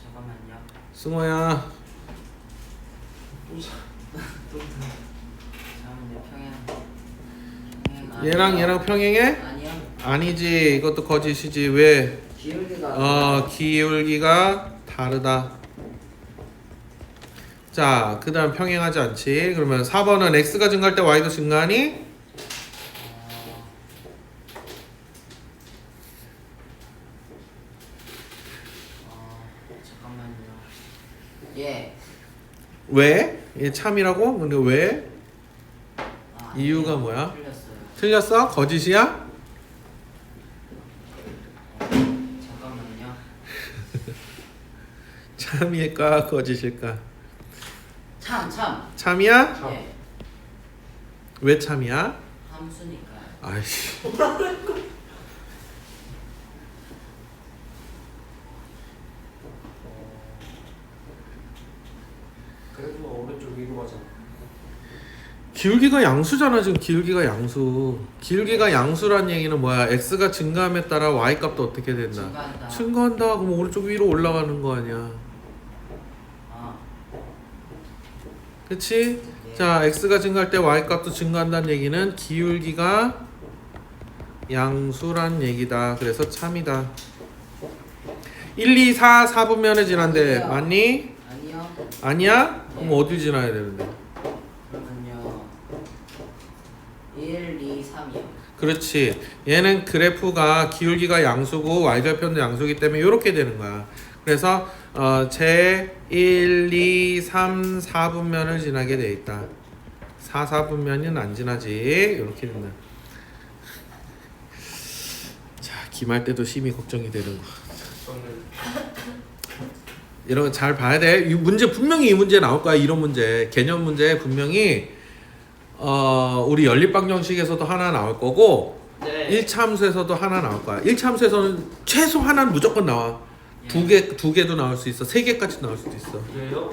잠깐만요. 승호야. 잠깐만요. 평행. 얘랑 평행해? 아니요. 아니지. 이것도 거짓이지. 왜? 기울기가. 기울기가 다르다. 자, 그 다음 평행하지 않지. 그러면 4번은 x가 증가할 때 y도 증가하니? 잠깐만요. 예. 왜? 얘 참이라고? 근데 왜? 아, 이유가 아니에요. 뭐야? 틀렸어요. 틀렸어? 거짓이야? 잠깐만요. 참일까? 거짓일까? 참. 참이야? 예. 왜 참이야? 함수니까요. 아이씨. 그래도 오른쪽 위로 가잖아. 기울기가 양수잖아. 지금 기울기가 양수. 기울기가 양수란 얘기는 뭐야? x가 증가함에 따라 y 값도 어떻게 된다? 증가한다. 증가한다. 그럼 오른쪽 위로 올라가는 거 아니야? 아, 그치? 네. 자, x가 증가할 때 y 값도 증가한다는 얘기는 기울기가 양수란 얘기다. 그래서 참이다. 1, 2, 4, 4분면에 지난대. 아니요. 맞니? 아니요. 아니야? 그럼 네. 어딜 지나야 되는데? 그러면요. 1, 2, 3이요. 그렇지. 얘는 그래프가 기울기가 양수고 y절편도 양수기 때문에 이렇게 되는 거야. 그래서 제 1, 2, 3, 4분면을 지나게 돼 있다. 4, 4분면은 안 지나지. 이렇게 된다. 자, 기말 때도 심히 걱정이 되는 거. 저는 이런 거 잘 봐야 돼. 이 문제 분명히 이 문제 나올 거야. 이런 문제, 개념 문제 분명히 우리 연립방정식에서도 하나 나올 거고 네. 1차 함수에서도 하나 나올 거야. 1차 함수에서는 최소 하나는 무조건 나와. 두 개도 나올 수 있어. 3개까지 나올 수도 있어. 그래요?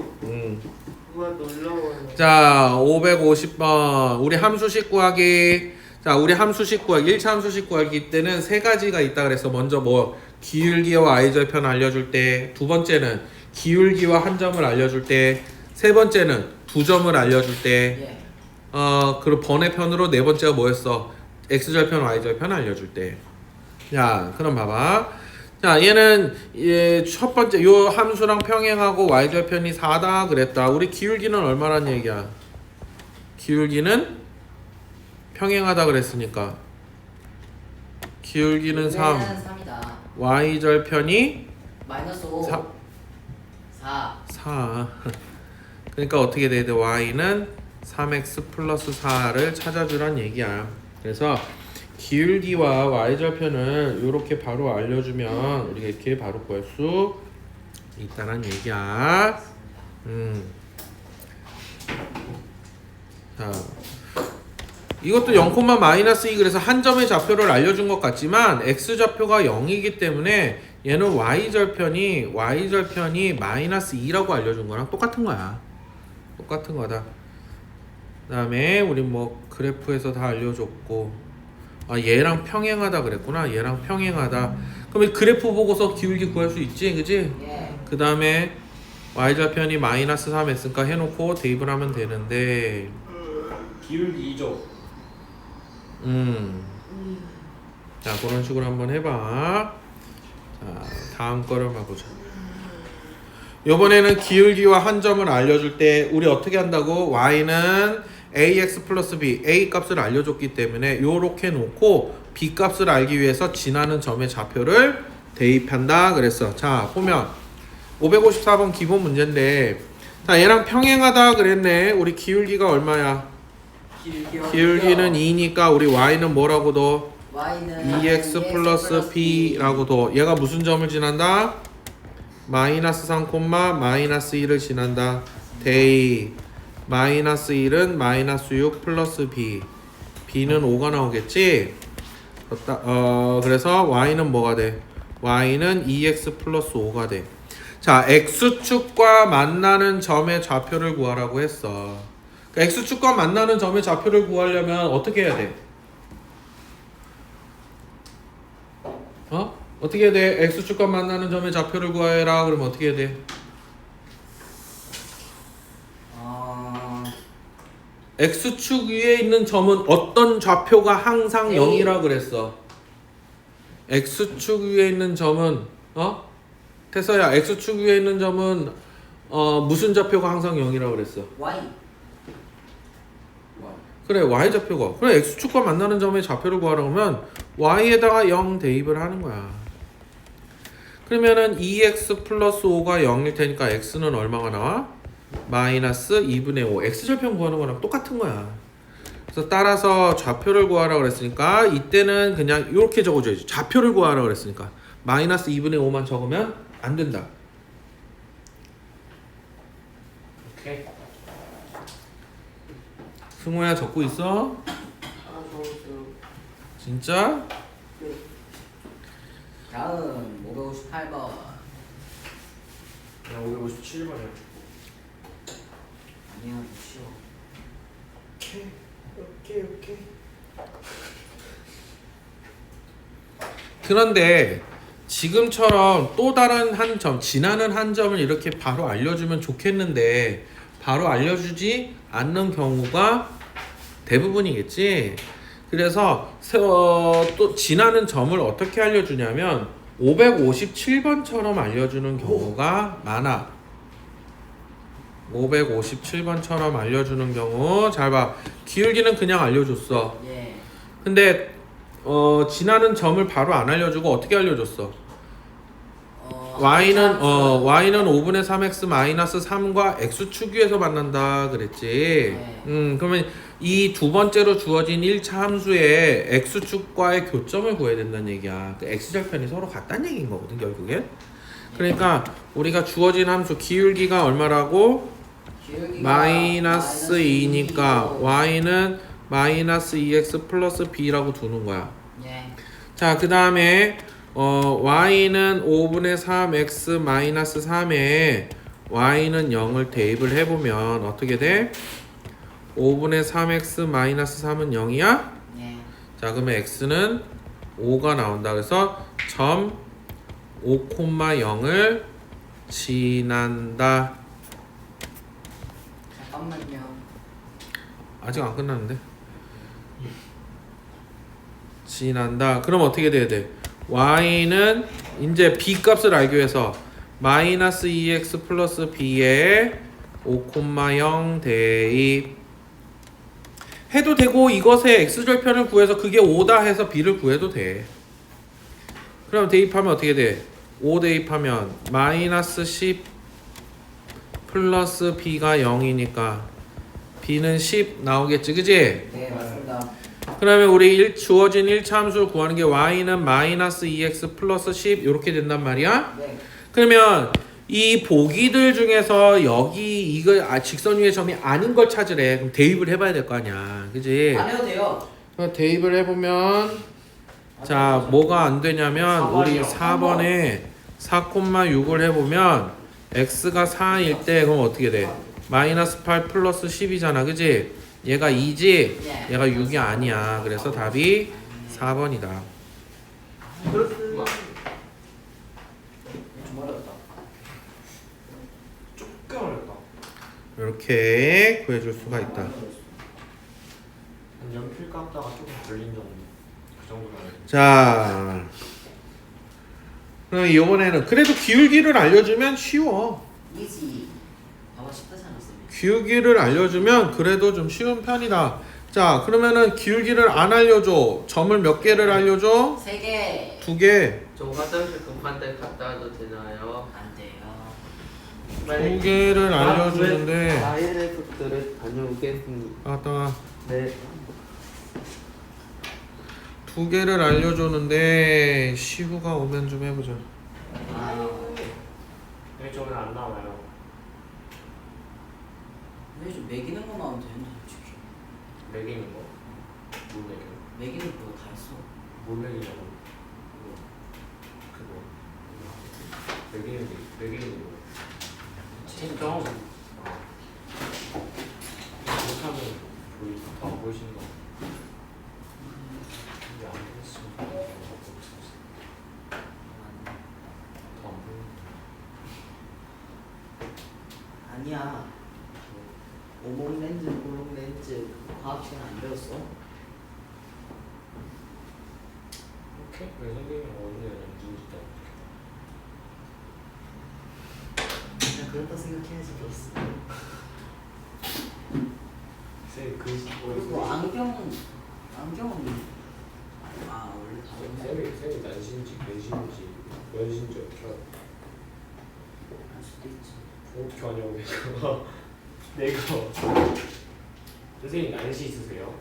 우와 놀라워요. 자, 550번. 우리 함수식 구하기. 자, 우리 함수식 구하기. 1차 함수식 구하기 때는 세 가지가 있다 그래서 먼저 뭐 기울기와 y절편 알려줄 때, 두 번째는 기울기와 한 점을 알려줄 때, 세 번째는 두 점을 알려줄 때, 예. 그리고 번외편으로 네 번째가 뭐였어? x절편, y절편 알려줄 때. 자, 그럼 봐봐. 자, 얘는 첫 번째 요 함수랑 평행하고 y절편이 4다 그랬다. 우리 기울기는 얼마란 얘기야? 기울기는 평행하다 그랬으니까 기울기는 3. 3이다. y절편이 마이너스 5. 4. 4. 4. 그러니까 어떻게 돼야 돼? y는 3x 플러스 4를 찾아주란 얘기야. 그래서 기울기와 y절편을 이렇게 바로 알려주면 우리가 이렇게 바로 구할 수 있다는 얘기야. 자, 이것도 0,-2 그래서 한 점의 좌표를 알려준 것 같지만 x좌표가 0이기 때문에 얘는 y절편이 마이너스 2라고 알려준 거랑 똑같은 거야. 똑같은 거다. 그 다음에 우리 뭐 그래프에서 다 알려줬고 얘랑 평행하다 그랬구나. 얘랑 평행하다. 그럼 이 그래프 보고서 기울기 구할 수 있지, 그지? 예. 그 다음에 y절편이 마이너스 3x니까 해놓고 대입을 하면 되는데 기울기 2죠. 자, 그런 식으로 한번 해봐. 자, 다음 거를 봐보자. 요번에는 기울기와 한 점을 알려줄 때 우리 어떻게 한다고? y는 ax 플러스 b, a 값을 알려줬기 때문에 요렇게 놓고 b 값을 알기 위해서 지나는 점의 좌표를 대입한다 그랬어. 자, 보면 554번 기본 문제인데, 자, 얘랑 평행하다 그랬네. 우리 기울기가 얼마야? 기울기는 2니까 우리 y는 뭐라고 둬? y는 2x 플러스 b라고 둬. 얘가 무슨 점을 지난다? 마이너스 3, 마이너스 1을 지난다. 대입. 마이너스 1은 마이너스 6 플러스 b. b는 5가 나오겠지? 그래서 y는 뭐가 돼? y는 2x 플러스 5가 돼. 자, x축과 만나는 점의 좌표를 구하라고 했어. 그러니까 x축과 만나는 점의 좌표를 구하려면 어떻게 해야 돼? 어떻게 해야 돼? x축과 만나는 점의 좌표를 구하라. 그러면 어떻게 해야 돼? x축 위에 있는 점은 어떤 좌표가 항상 A. 0이라 그랬어? x축 위에 있는 점은 태서야, x축 위에 있는 점은 무슨 좌표가 항상 0이라 그랬어? y. 그래, y좌표가. 그래, x축과 만나는 점의 좌표를 구하라고 하면 y에다가 0 대입을 하는 거야. 그러면은 2x 플러스 5가 0일 테니까 x는 얼마가 나와? 마이너스 2분의 5. x절편 구하는 거랑 똑같은 거야. 그래서 따라서 좌표를 구하라 그랬으니까 이때는 그냥 이렇게 적어줘야지. 좌표를 구하라 그랬으니까 마이너스 2분의 5만 적으면 안 된다. 오케이. 승호야, 적고 있어? 진짜? 다음 558번. 그냥 557번이요. 아니야 좀 쉬워. 오케이. 그런데 지금처럼 또 다른 한 점, 지나는 한 점을 이렇게 바로 알려주면 좋겠는데 바로 알려주지 않는 경우가 대부분이겠지. 그래서 또 지나는 점을 어떻게 알려주냐면 557번처럼 알려주는 경우가 많아. 557번처럼 알려주는 경우 잘 봐. 기울기는 그냥 알려줬어. 예. 근데 지나는 점을 바로 안 알려주고 어떻게 알려줬어? y는 5분의 3x 마이너스 3과 x축 위에서 만난다 그랬지. 네. 그러면 이 두 번째로 주어진 1차 함수의 x축과의 교점을 구해야 된다는 얘기야. 그 x절편이 서로 같다는 얘기인 거거든 결국엔. 그러니까 우리가 주어진 함수 기울기가 얼마라고? 기울기가 마이너스 2니까 y는 마이너스 2x 플러스 b라고 두는 거야. 예. 자, 그 다음에 y는 5분의 3x 마이너스 3에 y는 0을 대입을 해보면 어떻게 돼? 5분의 3x 마이너스 3은 0이야? 예. 자, 그러면 x는 5가 나온다. 그래서 점 5,0을 지난다. 잠깐만요. 아직 안 끝났는데. 지난다. 그럼 어떻게 돼야 돼? y는 이제 b 값을 알기 위해서 마이너스 2x 플러스 b에 5,0 대입 해도 되고 이것의 x절편을 구해서 그게 5다 해서 b를 구해도 돼. 그럼 대입하면 어떻게 돼? 5 대입하면 마이너스 10 플러스 b가 0이니까 b는 10 나오겠지, 그지? 네 맞습니다. 그러면 우리 주어진 1차 함수를 구하는 게 y는 마이너스 2x 플러스 10 이렇게 된단 말이야. 네. 그러면 이 보기들 중에서 여기 이거 직선 위의 점이 아닌 걸 찾으래. 그럼 대입을 해봐야 될 거 아니야, 그지? 안 해도 돼요. 대입을 해보면 자 뭐가 안 되냐면 우리 4번에 4,6을 해보면 x가 4일 때 그럼 어떻게 돼? 마이너스 8 플러스 10이잖아, 그지? 얘가 2지? 얘가 6이 아니야. 그래서 답이 4번이다. 좀 어렵다. 조금 어렵다. 이렇게 구해줄 수가 있다. 한 연필 깎다가 조금 걸린 정도. 그 정도면. 자, 그럼 이번에는 그래도 기울기를 알려주면 쉬워. 이지. 아마 쉽다지 않았어요. 기울기를 알려주면 그래도 좀 쉬운 편이다. 자, 그러면은 기울기를 안 알려줘. 점을 몇 개를 알려줘? 3개. 2개. 저 화장실 급한데 갔다 와도 되나요? 안 돼요. 2개를 알려주는데 나일의 속도를 다녀오겠습니다. 아따 네. 2개를 알려줬는데 시후가 오면 좀 해보자. 아. 왜 저는 안 나와요? 왜 좀 매기는 거 나오면 되는데 솔직히. 매기는 거? 뭘 매겨? 매기는 그거 다 했어. 뭘 매기냐고? 그거. 매기는 거. 진짜? 못하면 더 보이시는 거. 이게 안 보였으면 더안 보이는 아니야. 오목 렌즈, 볼록 렌즈 과학 시간 안 배웠어? 오케이. 왜 선생님이 어느 연주인지 그냥 그렇다 생각해야지 배웠어. 쌤 글씨 그리고 안경은 아 원래 다른데 쌤이 난신지 근신지 연신지 어떻게 알아? 알 수도 있지. 어떻게 하냐고 내가 내가 선생님 난시 있으세요?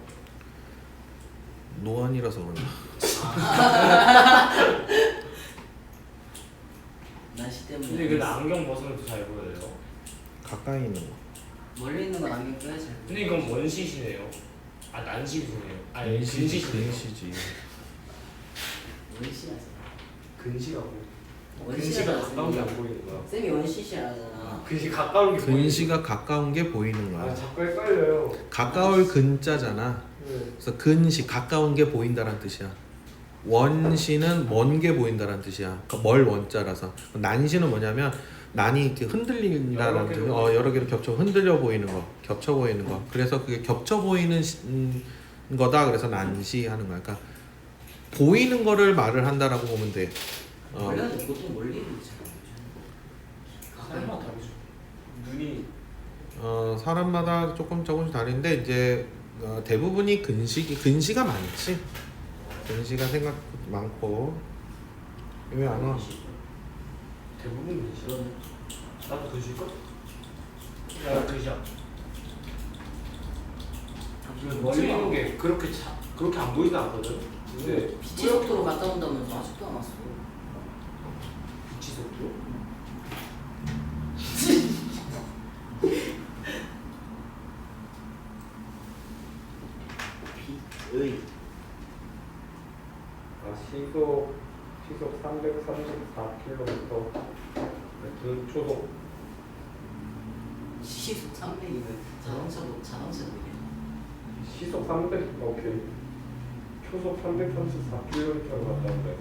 노안이라서 그런가. 날씨 때문에. 근데 그 안경 벗으면 더 잘 보여요. 가까이 있는 거. 멀리 있는 건 안경 껴야지. 근데 이건 원시시네요. 아 난시시네요. 아 근시시네요. 근시지. 원시라서. 근시라고. 근시가 원시라잖아. 가까운 게 안 보이는 거야. 쌤이 원시시라잖아. 근시 가까운 게 근시가 가까운 게 보이는 아 거야. 자꾸 헷갈려요. 가까울 근자잖아. 네. 그래서 근시 가까운 게 보인다란 뜻이야. 원시는 먼 게 보인다란 뜻이야. 그러니까 멀 원자라서. 난시는 뭐냐면 난이 이렇게 흔들린다는 뜻. 여러 개로 겹쳐 흔들려 보이는 거, 겹쳐 보이는 거. 그래서 그게 겹쳐 보이는 거다. 그래서 난시 하는 거야. 그러니까 보이는 거를 말을 한다라고 보면 돼. 원래는 보통 멀리는 사람마다 다르죠. 눈이 사람마다 조금씩 다른데 이제 대부분이 근시가 많지. 근시가 생각 많고. 왜 안 와? 대부분 근시. 그러면 나도 근시일까? 나 근시야. 멀리 있는 게 그렇게 안 보이진 않거든. 근데 빛의 속도로 갔다 온다면서 아직도 안 왔어. 빛이 속도? 빛의 시속 334km. 초속 시속 300이면 자동차도 시속 300. 오케이. 초속 334km를 갔다 온대.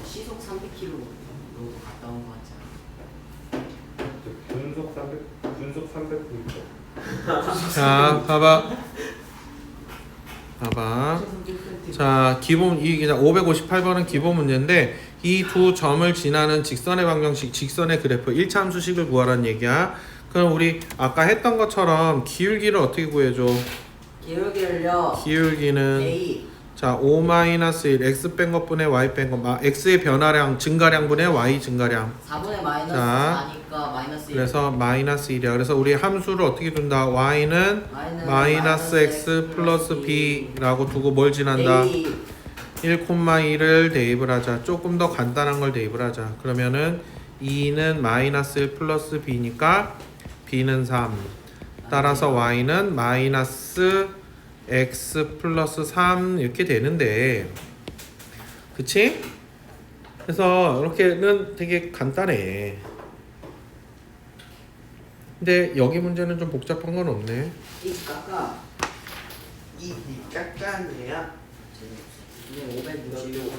시속 300km로 갔다 온 거 같지 않아? 분속 300km. 자, 봐봐. 자, 기본 이 558번은 기본 문제인데 이 두 점을 지나는 직선의 방정식, 직선의 그래프 1차 함수식을 구하라는 얘기야. 그럼 우리 아까 했던 것처럼 기울기를 어떻게 구해줘? 기울기를요. 기울기는 A 자 5-1 x 뺀 것분의 y 뺀 것 x의 변화량 증가량분의 y 증가량. 4분의 마이너스 자, 4니까 마이너스 1. 그래서 마이너스 1이야. 그래서 우리 함수를 어떻게 둔다? y는 마이너스 x 플러스 b라고 두고 뭘 지난다? A 1,2를 대입을 하자. 조금 더 간단한 걸 대입을 하자. 그러면은 2는 마이너스 1 플러스 b니까 b는 3. 따라서 y는 마이너스 x 플러스 3 이렇게 되는데, 그치? 그래서 이렇게는 되게 간단해. 근데 여기 문제는 좀 복잡한 건 없네. 이 깎아. 이 깎아내야. 그냥 565.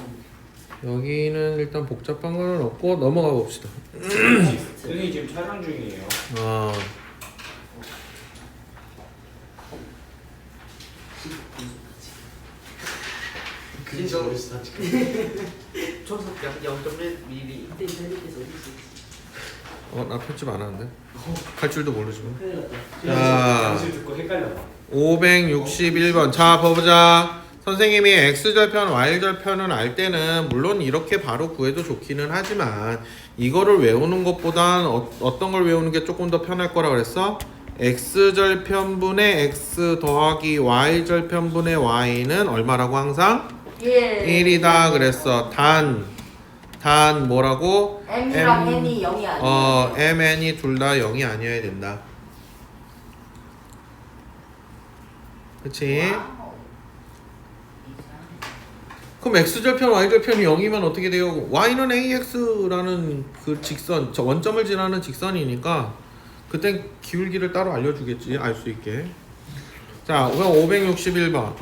여기는 일단 복잡한 거는 없고 넘어가 봅시다. 선생님 지금 촬영 중이에요. 어, 근시적으로 있어 지금. 초속 약 0.1mm. 이때 셀리께서 어디 있어? 나 편집 안 하는데. 할 줄도 모르지만. 큰일 났다. 자, 당신 듣고 헷갈렸나? 561번. 자, 봐보자. 선생님이 x절편, y절편은 알 때는 물론 이렇게 바로 구해도 좋기는 하지만 이거를 외우는 것보단 어떤 걸 외우는 게 조금 더 편할 거라 그랬어? x절편분의 x 더하기 y절편분의 y는 얼마라고 항상? 1이다 그랬어. 단 뭐라고? M이랑 N이 0이 아니야. M, N이 둘 다 0이 아니어야 된다. 그치? 그럼 x절편, y절편이 0이면 어떻게 돼요? y는 ax라는 그 직선, 저 원점을 지나는 직선이니까 그땐 기울기를 따로 알려주겠지, 알 수 있게. 자, 그럼 561번.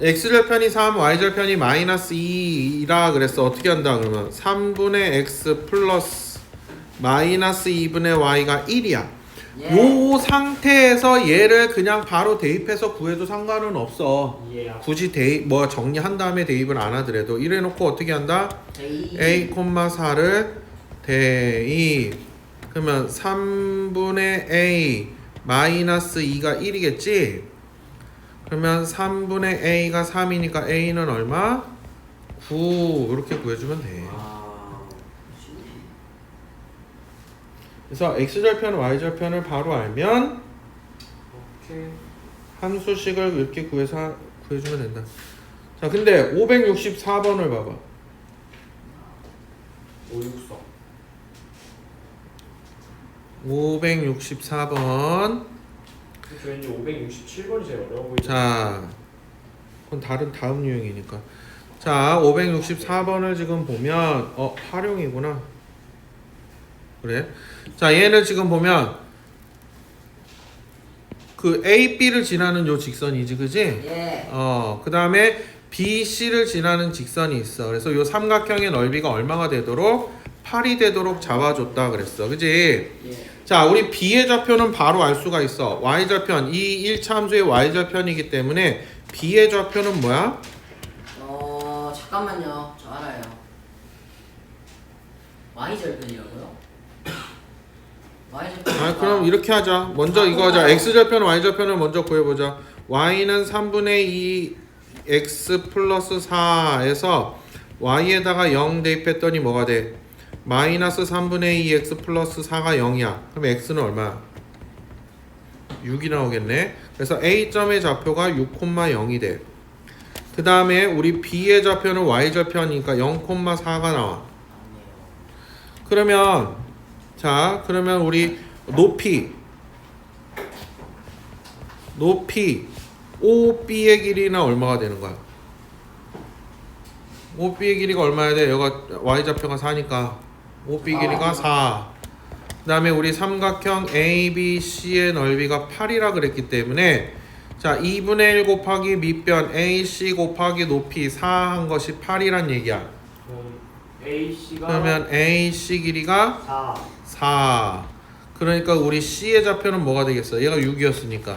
x절편이 3, y절편이 마이너스 2라 그랬어. 어떻게 한다 그러면 3분의 x 플러스 마이너스 2분의 y가 1이야. 요 상태에서 얘를 그냥 바로 대입해서 구해도 상관은 없어. 굳이 정리한 다음에 대입을 안 하더라도 이래놓고 어떻게 한다? a, 4를 대입. 그러면 3분의 a 마이너스 2가 1이겠지? 그러면 3분의 a가 3이니까 a는 얼마? 9 이렇게 구해주면 돼. 그래서 x절편, y절편을 바로 알면 오케이. 함수식을 이렇게 구해주면 된다. 자, 근데 564번을 봐봐. 564. 564번. 저 왠지 567번이 제일 어려워 보이죠. 자, 그건 다음 유형이니까. 자, 564번을 지금 보면 활용이구나. 그래. 자, 얘는 지금 보면 그 A, B를 지나는 요 직선이지, 그지? 예. 그 다음에 B, C를 지나는 직선이 있어. 그래서 요 삼각형의 넓이가 얼마가 되도록 8이 되도록 잡아줬다 그랬어, 그지? 예. 자, 우리 B의 좌표는 바로 알 수가 있어. Y좌편, 이 1차 함수의 Y좌편이기 때문에 B의 좌표는 뭐야? 잠깐만요. 저 알아요. Y절편이라고요? Y절편. 그럼 이렇게 하자. 먼저 이거 하자. X절편, Y절편을 먼저 구해보자. Y는 3분의 2 X 플러스 4에서 Y에다가 0 대입했더니 뭐가 돼? 마이너스 3분의 2 X 플러스 4가 0이야. 그럼 X는 얼마야? 6이 나오겠네. 그래서 A점의 좌표가 6,0이 돼. 그 다음에 우리 B의 좌표는 Y좌표니까 0,4가 나와. 그러면 그러면 우리 높이 OB의 길이는 얼마가 되는 거야? OB의 길이가 얼마야 돼? 여기가 Y좌표가 4니까 OB 길이가 4. 그 다음에 우리 삼각형 ABC의 넓이가 8이라 그랬기 때문에 자, 2분의 1 곱하기 밑변 AC 곱하기 높이 4 한 것이 8이란 얘기야. AC가 그러면 AC 길이가 4. 4. 그러니까 우리 C의 좌표는 뭐가 되겠어? 얘가 6이었으니까.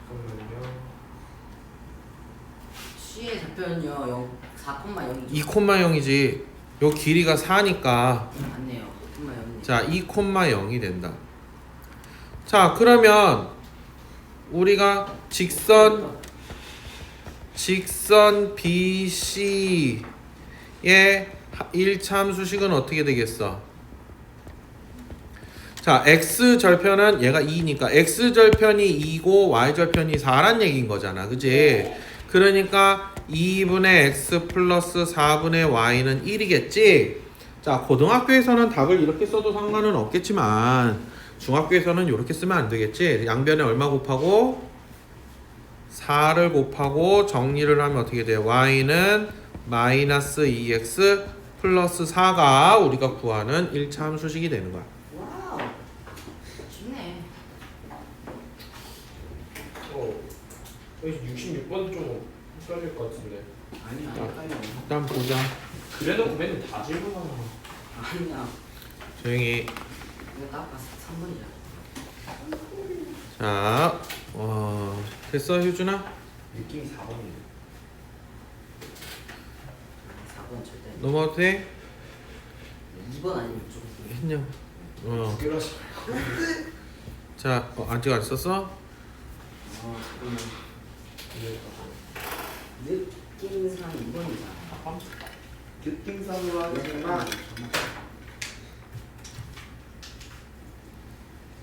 잠깐만요. C의 좌표는요 4,0이죠. 2,0이지. 요 길이가 4니까 맞네요. 4,0. 자, 2,0이 된다. 자, 그러면 우리가 직선 BC의 1차 함수식은 어떻게 되겠어? 자, X절편은 얘가 2니까 X절편이 2고 Y절편이 4란 얘기인 거잖아, 그지? 그러니까 2분의 X 플러스 4분의 Y는 1이겠지? 자, 고등학교에서는 답을 이렇게 써도 상관은 없겠지만 중학교에서는 이렇게 쓰면 안 되겠지? 양변에 얼마 곱하고? 4를 곱하고 정리를 하면 어떻게 돼요? Y는 마이너스 2X 플러스 4가 우리가 구하는 1차 함수식이 되는 거야. 와우. 쉽네. 여기서 66번 좀 헷갈릴 것 같은데. 아니야. 헷갈려. 일단 보자. 그래놓고 맨날 다 질문하나. 아니야. 조용히. 이거 딱 봤을 때 3번이야. 자, 됐어, 효준아? 느낌이 4번인데. 4번 절대. 넘어가도 돼? 2번 아니면 좀. 했냐? 두 개로 하지 말고. 자, 아직 안 썼어? 잠깐만. 느낌상 2번이잖아. 느낌상으로 하겠지만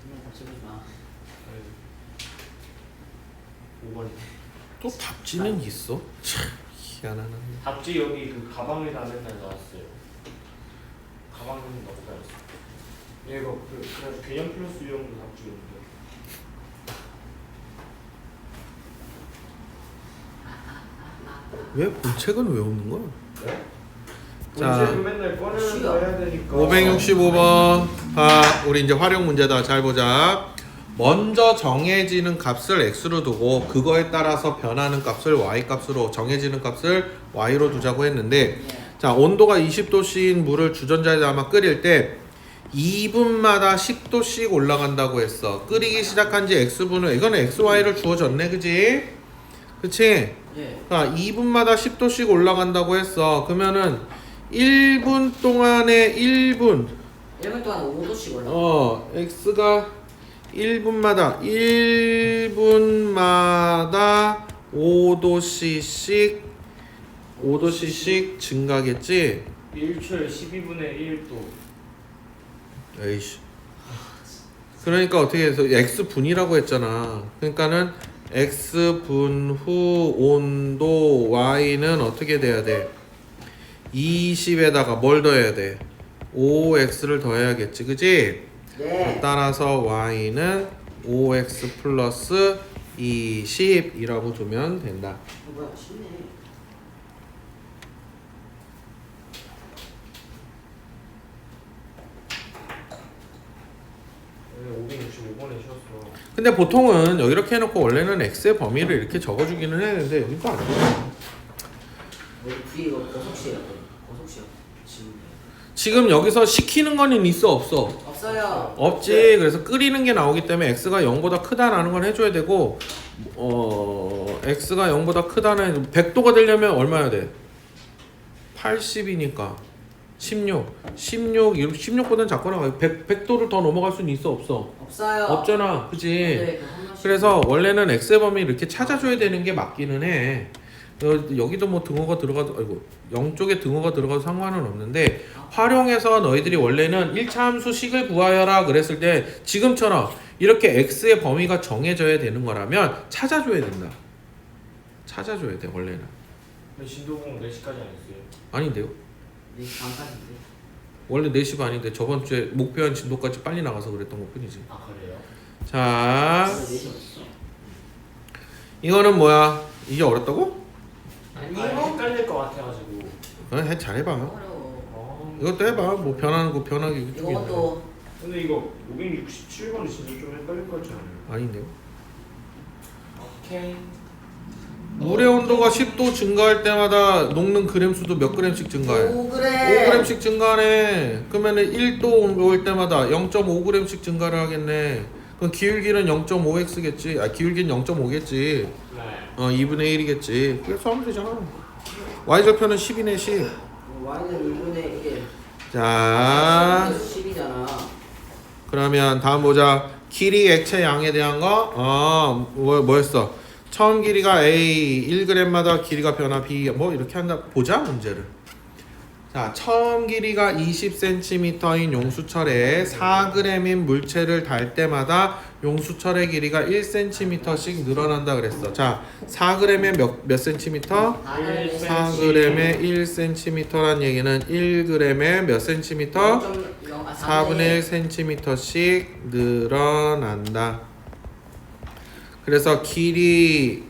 그냥 답해보지 마. 5번이네. 또 답지는 있어? 참 희한하네. 답지 여기 그 가방에다 맨날 나왔어요. 가방은 너무 잘했어. 얘가 그래서 개념 플러스 유형도 답지였는데. 왜 본책은 왜 없는 거야? 네? 자. 문제는 맨날 꺼내면서 해야 되니까. 565번. 우리 이제 활용 문제다. 잘 보자. 먼저 정해지는 값을 x로 두고 그거에 따라서 변하는 값을 y 값으로 정해지는 값을 y로 두자고 했는데 자, 온도가 20도씨인 물을 주전자에 담아 끓일 때 2분마다 10도씩 올라간다고 했어. 끓이기 시작한 지 x분을 이거는 x, y를 주어졌네, 그지? 그치? 예. 자, 2분마다 10도씩 올라간다고 했어. 그러면은 1분 동안에 1분 1분 동안 5도씩 올라. x가 1분마다 5도씩 증가겠지? 1초에 12분의 1도. 에이씨. 그러니까 어떻게 해서 x분이라고 했잖아. 그러니까는 x분 후 온도 y는 어떻게 돼야 돼? 20에다가 뭘 더해야 돼? 5x를 더해야겠지, 그지? 네. 따라서 y는 5x 플러스 20이라고 두면 된다. 뭐야 쉽네. 왜 565번에 쉬었어? 근데 보통은 여기 이렇게 해놓고 원래는 x의 범위를 이렇게 적어주기는 했는데 여기 또 아니야. 우리 뒤에 이거 고속시야. 고속시야. 지금 여기서 시키는 거는 있어 없어? 없어요. 없지. 그래서 끓이는 게 나오기 때문에 x가 0보다 크다라는 걸 해줘야 되고 x가 0보다 크다는 100도가 되려면 얼마야 돼? 80이니까 16보다는 작거나 100도를 더 넘어갈 수는 있어 없어? 없어요. 없잖아. 그지? 네, 그한 번씩. 그래서 원래는 x의 범위 이렇게 찾아줘야 되는 게 맞기는 해. 여기도 뭐 등호가 들어가도 아이고 0쪽에 등호가 들어가도 상관은 없는데 활용해서 너희들이 원래는 1차 함수 식을 구하여라 그랬을 때 지금처럼 이렇게 x의 범위가 정해져야 되는 거라면 찾아줘야 된다. 찾아줘야 돼 원래는. 근데 진도공 4시까지 안 했어요? 아닌데요? 네, 반까지인데. 원래 4시 반인데 저번 주에 목표한 진도까지 빨리 나가서 그랬던 것 뿐이지. 아 그래요? 자, 오늘 4시 어딨어? 이거는 뭐야? 이게 어렵다고? 아니 아니요. 헷갈릴 것 같아가지고. 잘해봐. 어려워. 이것도 해봐. 뭐 변하는 거 변하기 이쪽에 있네. 이것도 근데 이거 567번이 진짜 좀 헷갈릴 것 같지 않아요? 아닌데요? 오케이. 물의 온도가 10도 증가할 때마다 녹는 그램 수도 몇 그램씩 증가해? 5g. 5g씩 증가하네. 그러면은 1도 올 때마다 0.5g씩 증가를 하겠네. 그럼 기울기는 0.5x겠지. 아 기울기는 0.5겠지. 네. 2분의 1이겠지. 그래서 하면 되잖아. y절편은 10이네 10. y는 2분의 1. 자 10이잖아. 그러면 다음 보자. 길이 액체 양에 대한 거. 뭐였어? 처음 길이가 A 1g마다 길이가 변화 B 뭐 이렇게 한다. 보자 문제를. 자, 처음 길이가 20cm인 용수철에 4g인 물체를 달 때마다 용수철의 길이가 1cm씩 늘어난다 그랬어. 자, 4g에 몇 cm? 4g에 1cm란 얘기는 1g에 몇 cm? 4분의 1cm씩 늘어난다. 그래서 길이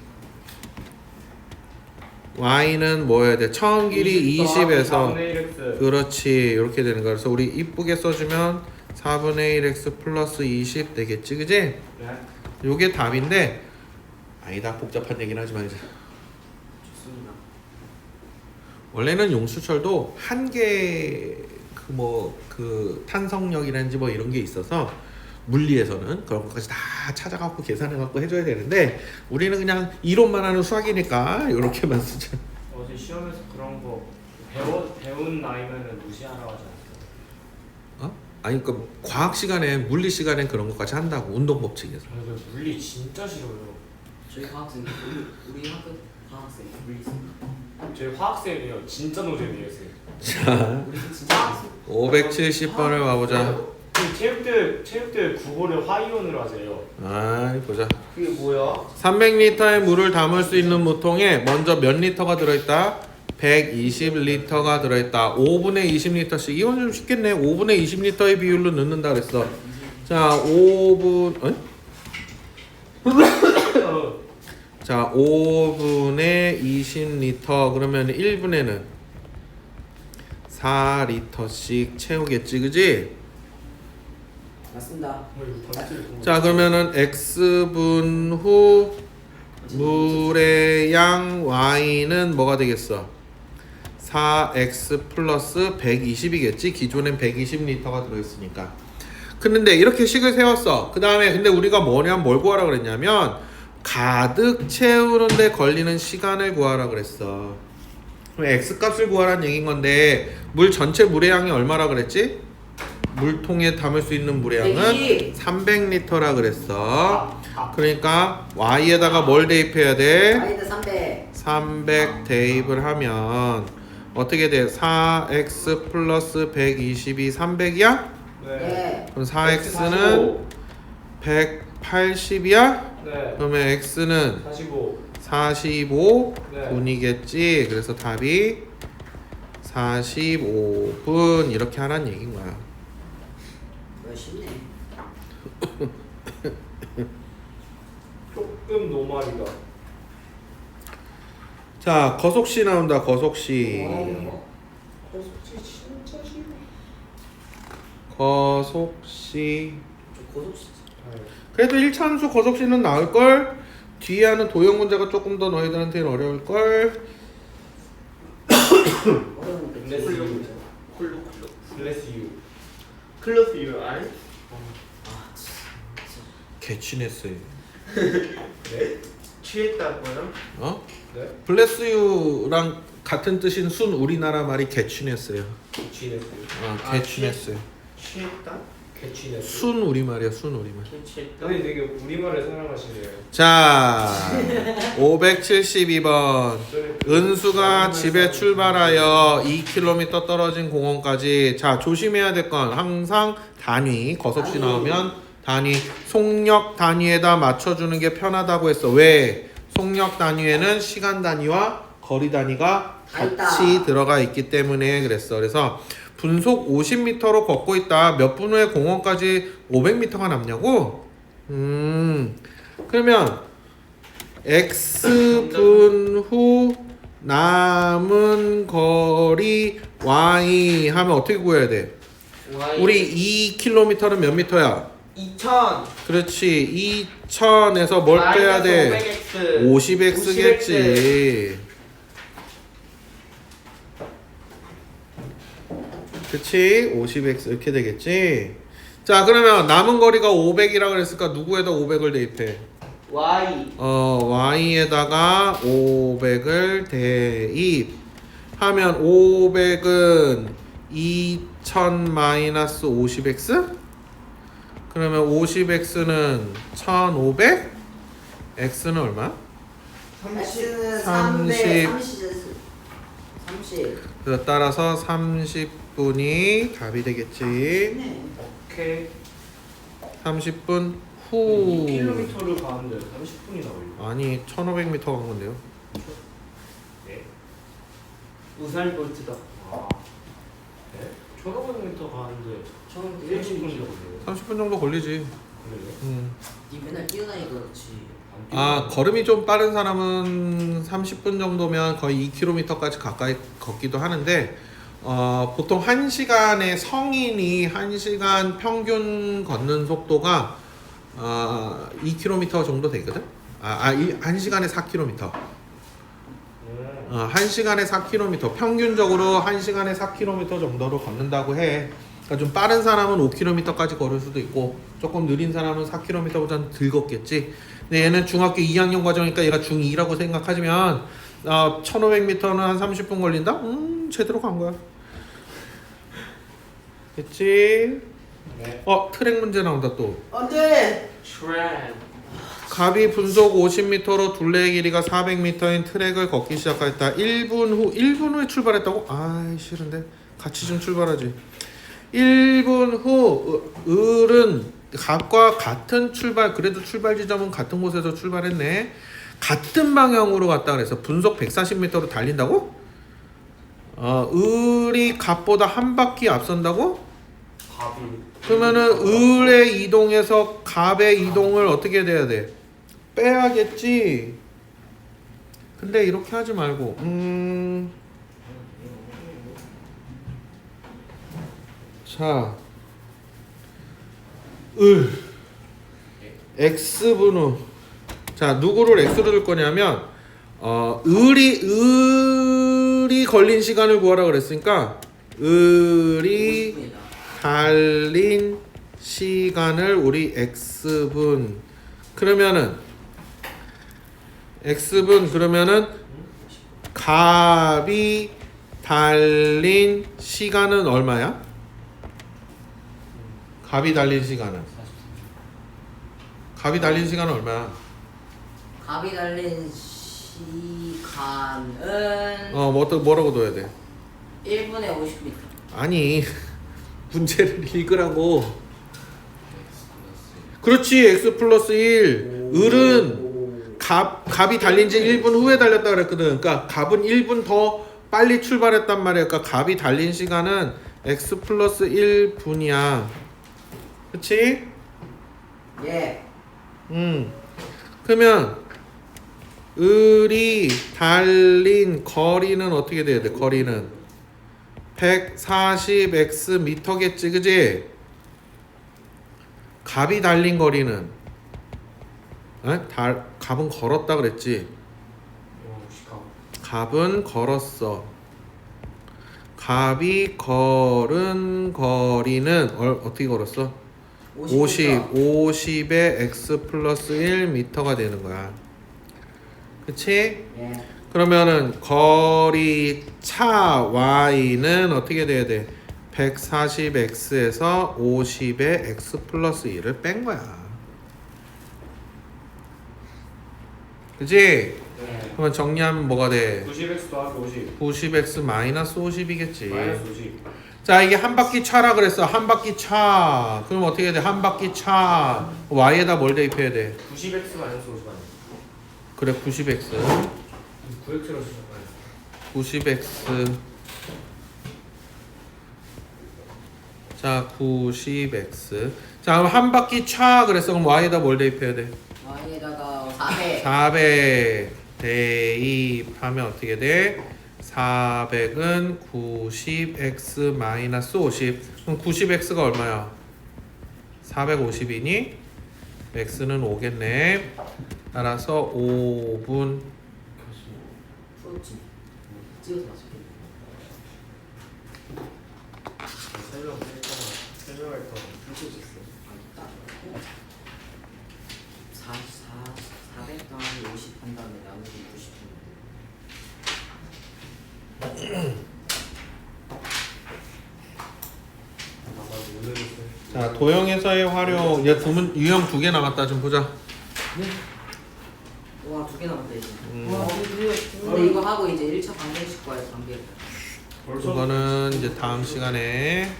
y는 뭐여야 돼? 처음 길이 20에서 4분의 1x. 그렇지 이렇게 되는 거야. 그래서 우리 이쁘게 써주면 4분의 1x 플러스 20 되겠지 그지? 네. 요게 답인데 아니다 복잡한 얘기는 하지 말자. 좋습니다. 원래는 용수철도 한계 그 탄성력이라든지 뭐 이런 게 있어서 물리에서는 그런 것까지 다 찾아갖고 계산해갖고 해줘야 되는데 우리는 그냥 이론만 하는 수학이니까 이렇게만 쓰자. 어제 시험에서 그런 거 배운 나이면은 무시하라고 하지 않았어요? 아니 그 과학 시간에 물리 시간에 그런 것까지 한다고 운동 법칙에서. 저는 물리 진짜 싫어요. 저희 과학생 우리 학교 과학생 물리 있습니다. 저희 화학생이에요. 진짜 노잼이에요, 쌤. 자, 우리 진짜 과학생. 570번을 봐보자. 체육대 국어를 화이온으로 하세요. 보자. 그게 뭐야? 300리터의 물을 담을 수 있는 무통에 먼저 몇 리터가 들어있다? 120리터가 들어있다. 5분의 20리터씩. 이건 좀 쉽겠네. 5분의 20리터의 비율로 넣는다 그랬어. 자, 5분... 자, 5분의 20리터 그러면 1분에는 4리터씩 채우겠지, 그지? 맞습니다. 자, 그러면은 x분 후 물의 양 y는 뭐가 되겠어? 4x 플러스 120이겠지? 기존엔 120리터가 들어있으니까. 근데 이렇게 식을 세웠어. 그 다음에 근데 우리가 뭘 구하라 그랬냐면 가득 채우는데 걸리는 시간을 구하라 그랬어. 그럼 x값을 구하라는 얘기인 건데 물 전체 물의 양이 얼마라 그랬지? 물통에 담을 수 있는 물의 양은 300리터라 그랬어. 그러니까 y에다가 뭘 대입해야 돼? y는 300. 300 대입을 하면 어떻게 돼? 4x 플러스 120이 300이야? 네. 그럼 4x는 180이야? 네. 그러면 x는 45. 45분이겠지. 그래서 답이 45분 이렇게 하라는 얘기인 거야. 쉽네. 조금 노말이다. 자, 거속시 나온다. 거속시. 고속지 진짜 싫어. 거속시. 저 고속시 그래도 1차함수 거속시는 나올걸? 뒤에 하는 도형 문제가 조금 더 너희들한테는 어려울걸? 어려운 게 근데 콜로 콜로 블레스 유. 클로스 유 알? 아 진짜 개취냈어요. 네? 취했다고요? 어? 네? 블레스유랑 같은 뜻인 순 우리나라 말이 개취냈어요. 개취냈어요. 개취냈어요. 취했다? 개취냈어요. 순 우리말이야, 순 우리말. 취했다? 선생님 되게 우리말을 사랑하시네요. 자, 572번. 은수가 집에 출발하여 2km 떨어진 공원까지. 자, 조심해야 될 건 항상 단위, 거속시 나오면 단위, 속력 단위에다 맞춰주는 게 편하다고 했어. 왜? 속력 단위에는 시간 단위와 거리 단위가 같이 들어가 있기 때문에 그랬어. 그래서 분속 50m로 걷고 있다. 몇 분 후에 공원까지 500m가 남냐고? 그러면 X분 후 남은 거리 Y 하면 어떻게 구해야 돼? Y 우리 2km는 몇 미터야? 2000 그렇지. 2000에서 뭘 빼야 돼? 50x겠지. 그치? 50x 이렇게 되겠지? 자, 그러면 남은 거리가 500이라고 그랬으니까 누구에다 500을 대입해? Y y에다가 500을 대입하면 500은 2000 마이너스 50x? 그러면 50x는 1500? x는 얼마? X는 30. 30 그래서 따라서 30분이 답이 되겠지. 네. 오케이. 30분 후. 2km를 가는데 30분이 나오요. 아니 1500m 간 건데요. 네. 우살 볼트다. 아. 네? 1500m 가는데 처음 30분 걸려요. 30분 정도 걸리지. 그래요? 니 맨날 뛰어다니까 그렇지. 아, 걸음이 좀 빠른 사람은 30분 정도면 거의 2km까지 가까이 걷기도 하는데 보통 1시간에 성인이 1시간 평균 걷는 속도가 2km 정도 되거든? 1시간에 4km. 1시간에 4km. 평균적으로 1시간에 4km 정도로 걷는다고 해. 그러니까 좀 빠른 사람은 5km까지 걸을 수도 있고 조금 느린 사람은 4km보다는 덜 걷겠지. 근데 얘는 중학교 2학년 과정이니까 얘가 중2라고 생각하시면 1500m는 한 30분 걸린다? 제대로 간 거야. 됐지? 네. 트랙 문제 나온다 또. 안돼. 트렌 갑이 분속 50m로 둘레의 길이가 400m인 트랙을 걷기 시작했다. 1분 후에 출발했다고? 아이 싫은데 같이 좀 출발하지. 1분 후 을은 갑과 같은 출발, 그래도 출발 지점은 같은 곳에서 출발했네. 같은 방향으로 갔다 그래서 분속 140m로 달린다고? 을이 갑보다 한 바퀴 앞선다고? 갑이. 그러면은 을의 이동에서 갑의 이동을 어떻게 돼야 돼? 빼야겠지. 근데 이렇게 하지 말고 자, 을 x분 후. 자, 누구를 x로 줄 거냐면 을이 걸린 시간을 구하라 그랬으니까 을이 달린 시간을 우리 x분. 그러면은 x분 그러면은 갑이 달린 시간은 얼마야? 갑이 달린 시간은 얼마야? 갑이 달린 시간은 뭐라고 둬야 돼? 1분에 50m. 아니 문제를 읽으라고. 그렇지. x 플러스 1. 을은 갑이 달린 지 1분 후에 달렸다 그랬거든. 그러니까 갑은 1분 더 빨리 출발했단 말이야. 그러니까 갑이 달린 시간은 x 플러스 1분이야. 그치? 예. 그러면 을이 달린 거리는 어떻게 돼야 돼? 거리는 140x 미터겠지, 그지? 갑이 달린 거리는 갑은 걸었다 그랬지. 갑은 걸었어. 갑이 걸은 거리는 어떻게 걸었어? 50에 x 플러스 1 미터가 되는 거야. 그치? 예. 그러면은 거리 차 y는 어떻게 돼야 돼? 140x에서 50에 x 플러스 1을 뺀 거야. 그치? 네. 그러면 정리하면 뭐가 돼? 90x 더하기 50 90x 마이너스 50이겠지. 마이너스 50 자, 이게 한 바퀴 차라 그랬어. 한 바퀴 차. 그럼 어떻게 해야 돼? 한 바퀴 차. y에다 뭘 대입해야 돼? 90x 마이너스 50 아니야? 그래, 90x. 9x로 쓰는 90x. 자, 90x. 자, 그럼 한 바퀴 차 그랬어. 그럼 y에다 뭘 대입해야 돼? y에다가 400. 400 대입하면 어떻게 돼? 400은 90x 마이너스 50. 그럼 90x가 얼마야? 450이니 x는 5겠네. 따라서 5분. 풀었지. 찍어서 맞출게. 설명할 거 풀수 있어. 딱. 400 더하기 50 한 다음에 나머지 90 자, 도형에서의 활용. 얘 유형 2개 남았다. 좀 보자. 와, 2개 남았다 이제. 음. 근데 이거 하고 이제 1차 방정식 거야, 관계. 그거는 이제 다음 시간에.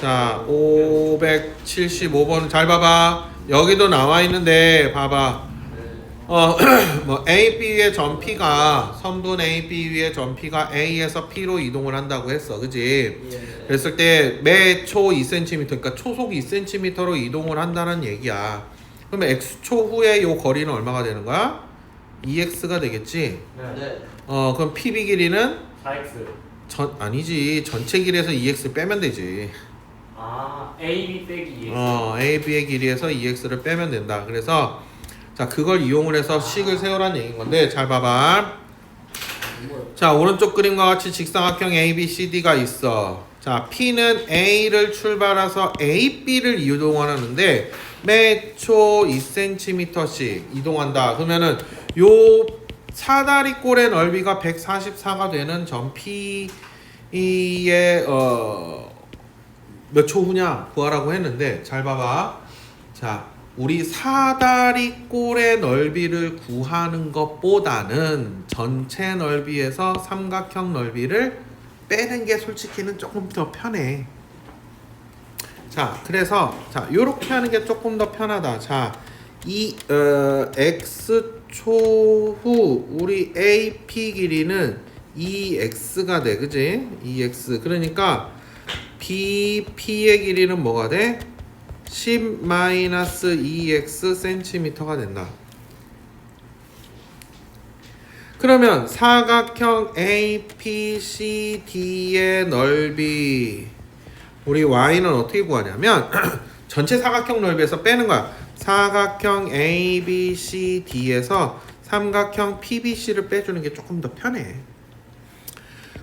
자, 575번 잘 봐봐. 여기도 나와 있는데 봐봐. 뭐 A, B의 전피가 선분 A, B 위의 전피가 A에서 P로 이동을 한다고 했어, 그지? 예. 그랬을 때 매 초 2cm, 그러니까 초속 2cm로 이동을 한다는 얘기야. 그러면 x초 후에 요 거리는 얼마가 되는 거야? 2x가 되겠지? 네 그럼 PB 길이는 4x 아니지. 전체 길이에서 2x 빼면 되지. 아 AB 빼기 2x AB의 길이에서 2x를 빼면 된다. 그래서 자, 그걸 이용을 해서 식을 세우라는 얘기인 건데 잘 봐봐. 자, 오른쪽 그림과 같이 직사각형 ABCD가 있어. 자, P는 A를 출발해서 AB를 이동하는데 매 초 2cm씩 이동한다. 그러면은 요 사다리꼴의 넓이가 144가 되는 점 P의 몇 초 후냐 구하라고 했는데 잘 봐봐. 자, 우리 사다리꼴의 넓이를 구하는 것보다는 전체 넓이에서 삼각형 넓이를 빼는 게 솔직히는 조금 더 편해. 자, 그래서 자, 요렇게 하는 게 조금 더 편하다. 자, 이 x초 후 우리 AP 길이는 2x가 돼. 그지? 2x. 그러니까 BP의 길이는 뭐가 돼? 10-2x cm가 된다. 그러면 사각형 APCD의 넓이 우리 y는 어떻게 구하냐면 전체 사각형 넓이에서 빼는 거야. 사각형 ABCD에서 삼각형 PBC를 빼주는 게 조금 더 편해.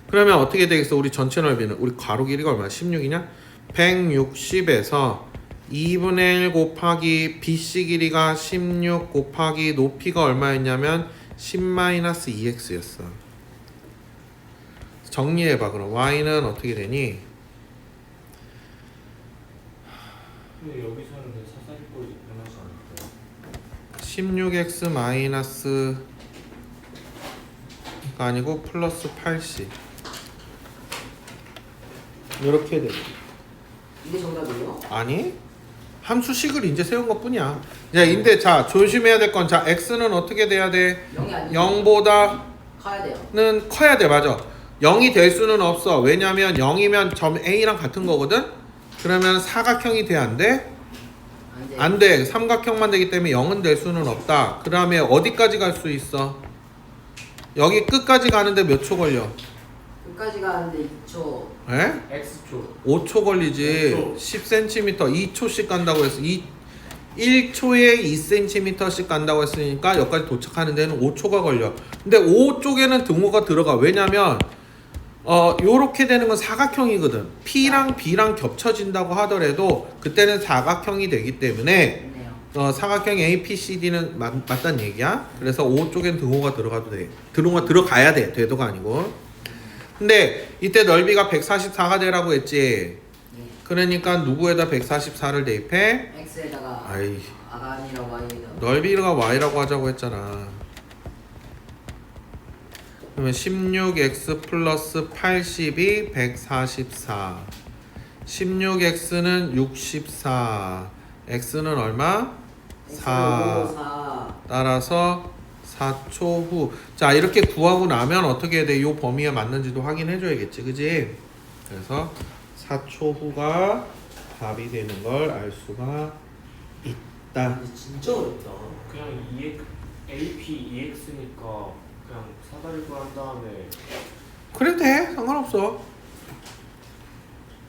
그러면 어떻게 되겠어? 우리 전체 넓이는 우리 가로 길이가 얼마야? 16이냐? 160에서 2분의 1 곱하기 BC 길이가 16 곱하기 높이가 얼마였냐면 10-2x였어. 정리해봐. 그럼 y는 어떻게 되니? 근데 여기서는 그 사다리꼴이 변하지 않을까요? 16x 마이너스가 아니고 플러스 80 이렇게 되죠. 이게 정답이에요? 아니, 함수식을 이제 세운 것 뿐이야. 근데 자, 조심해야 될 건 자, x는 어떻게 돼야 돼? 0이 아니고 0보다는 커야 돼요. 커야 돼. 맞아. 0이 될 수는 없어. 왜냐면 0이면 점 A랑 같은 거거든. 그러면 사각형이 돼야 안 돼? 안 돼. 삼각형만 되기 때문에 0은 될 수는 없다. 그 다음에 어디까지 갈 수 있어? 여기 끝까지 가는데 몇 초 걸려? 끝까지 가는데 2초. 에? X초 5초 걸리지. 5초. 10cm 2초씩 간다고 했어. 1초에 2cm씩 간다고 했으니까 여기까지 도착하는 데는 5초가 걸려. 근데 O 쪽에는 등호가 들어가. 왜냐면 요렇게 되는 건 사각형이거든. P랑 B랑 겹쳐진다고 하더라도 그때는 사각형이 되기 때문에 좋네요. 사각형 A, B, C, D는 맞단 얘기야. 그래서 O 쪽엔 등호가 들어가도 돼. 등호가 들어가야 돼. 돼도가 아니고. 근데 이때 넓이가 144가 되라고 했지. 네. 그러니까 누구에다 144를 대입해? X에다가 아이, R가 아니라 Y에다. 넓이가 Y라고 하자고 했잖아. 그러면 16x 플러스 80이 144. 16x는 64. x는 얼마? 4. 4. 따라서 4초 후. 자, 이렇게 구하고 나면 어떻게 해야 돼? 이 범위에 맞는지도 확인해 줘야겠지. 그지? 그래서 4초 후가 답이 되는 걸 알 수가 있다. 근데 진짜 어렵다. 그냥 AP EX니까 그냥 사다리 구한 다음에 그래도 돼. 상관없어.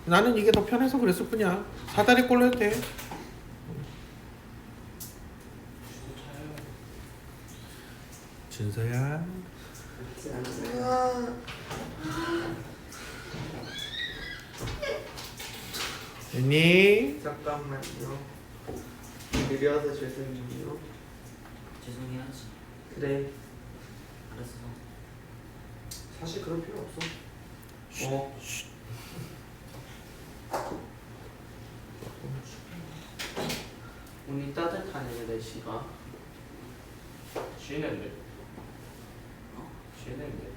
나는 이게 더 편해서 그랬을 뿐이야. 사다리 꼴로 해도 돼. 준서야. 됐니? 잠깐만요. 느려서 죄송해요. 죄송해야지. 그래. 알았어. 사실 그럴 필요 없어. 오늘 따뜻하네요 날씨가. 쉬는데 쉬는데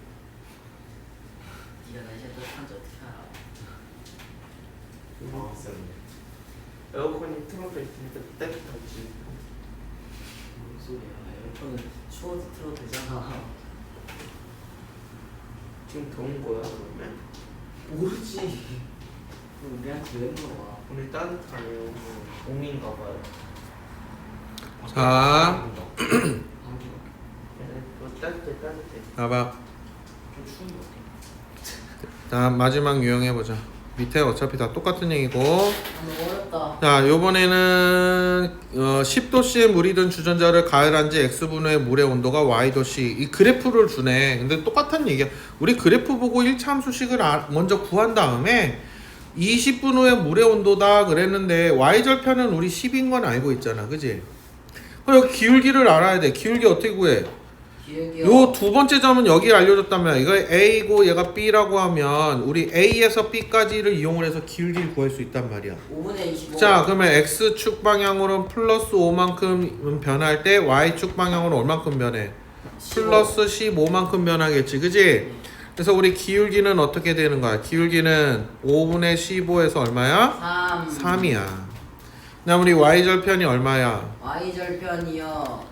네가 날씨가 따뜻한지 어떻게 알아? 아 쌤네 에어컨이 틀어져 있으니까 따뜻하지. 무슨 소리야? 에어컨은 추워도 틀어도 되잖아. 지금 더운 거야 그러면? 모르지. 그럼 우리한테 왜 물어봐? 오늘 따뜻하네요. 봄인가 봐요. 자, 방귀가. 뭐 따뜻해. 봐봐. 좀 추운 것 같아. 자, 마지막 유형해보자. 밑에 어차피 다 똑같은 얘기고. 너무 어렵다. 자, 요번에는 10도씨의 물이 든 주전자를 가열한 지 X분의 물의 온도가 Y도씨. 이 그래프를 주네. 근데 똑같은 얘기야. 우리 그래프 보고 1차 함수식을 먼저 구한 다음에 20분 후에 물의 온도다 그랬는데 Y절편은 우리 10인 건 알고 있잖아. 그지? 여기 기울기를 알아야 돼. 기울기 어떻게 구해? 기억이요. 요 두 번째 점은 여기 알려줬다면 이거 A고 얘가 B라고 하면 우리 A에서 B까지를 이용을 해서 기울기를 구할 수 있단 말이야. 5분의 25. 자, 그러면 X축 방향으로는 플러스 5만큼 변할 때 Y축 방향으로 얼만큼 변해? 15. 플러스 15만큼 변하겠지. 그지? 그래서 우리 기울기는 어떻게 되는 거야? 기울기는 5분의 15에서 얼마야? 3. 3이야. 그다음 우리 Y절편이 얼마야? Y절편이요.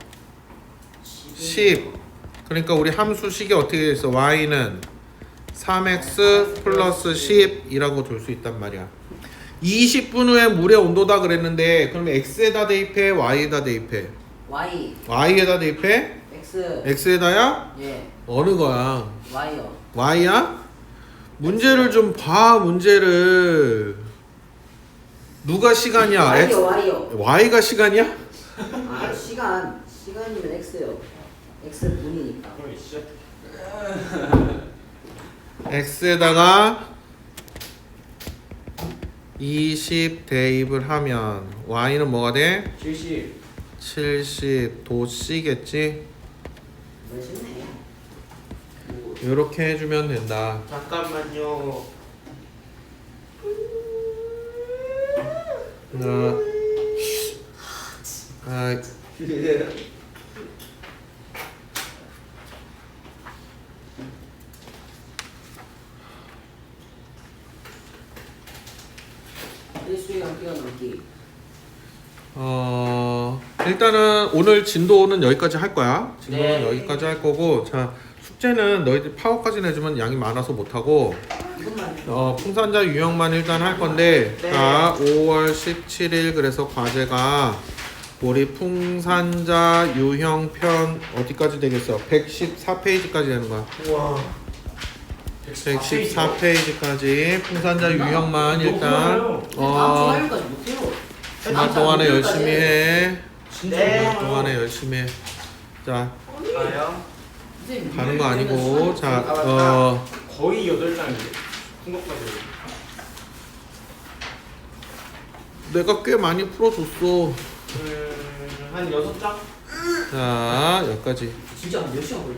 10. 그러니까 우리 함수식이 어떻게 돼 있어? Y는 3x 플러스 10이라고 줄 수 있단 말이야. 20분 후에 물의 온도다 그랬는데 그러면 X에다 대입해? Y에다 대입해? Y. Y에다 대입해? X. X에다야? 예. 어느 거야? Y요. Y야? 문제를 좀 봐. 문제를 누가 시간이야? Y요. Y요. Y가 시간이야? 아 시간이면 X요. X 분이니까. 그럼 시작 X에다가 20 대입을 하면 Y는 뭐가 돼? 70 70 도씨겠지? 멋있네. 이렇게 해주면 된다. 잠깐만요. 일수이랑 뛰어넘기. 일단은 오늘 진도는 여기까지 할 거야. 진도는 네. 여기까지 할 거고, 자, 숙제 숙제는 너희들 파워까지 내주면 양이 많아서 못하고 이것만 풍산자 유형만 일단 할 건데 네. 자 5월 17일 그래서 과제가 우리 풍산자 유형편 어디까지 되겠어? 114페이지까지 되는 거야. 우와. 114페이지까지 풍산자 유형만 일단 다음 주말까지 못해요. 주말 동안에 열심히 해. 네. 주말 동안에 열심히 해. 자 가요? 선생님, 가는 거 아니고 자 거의 8장인데. 큰 것까지. 내가 꽤 많이 풀어줬어. 한 6장? 자 여기까지. 진짜 몇 시간 걸려?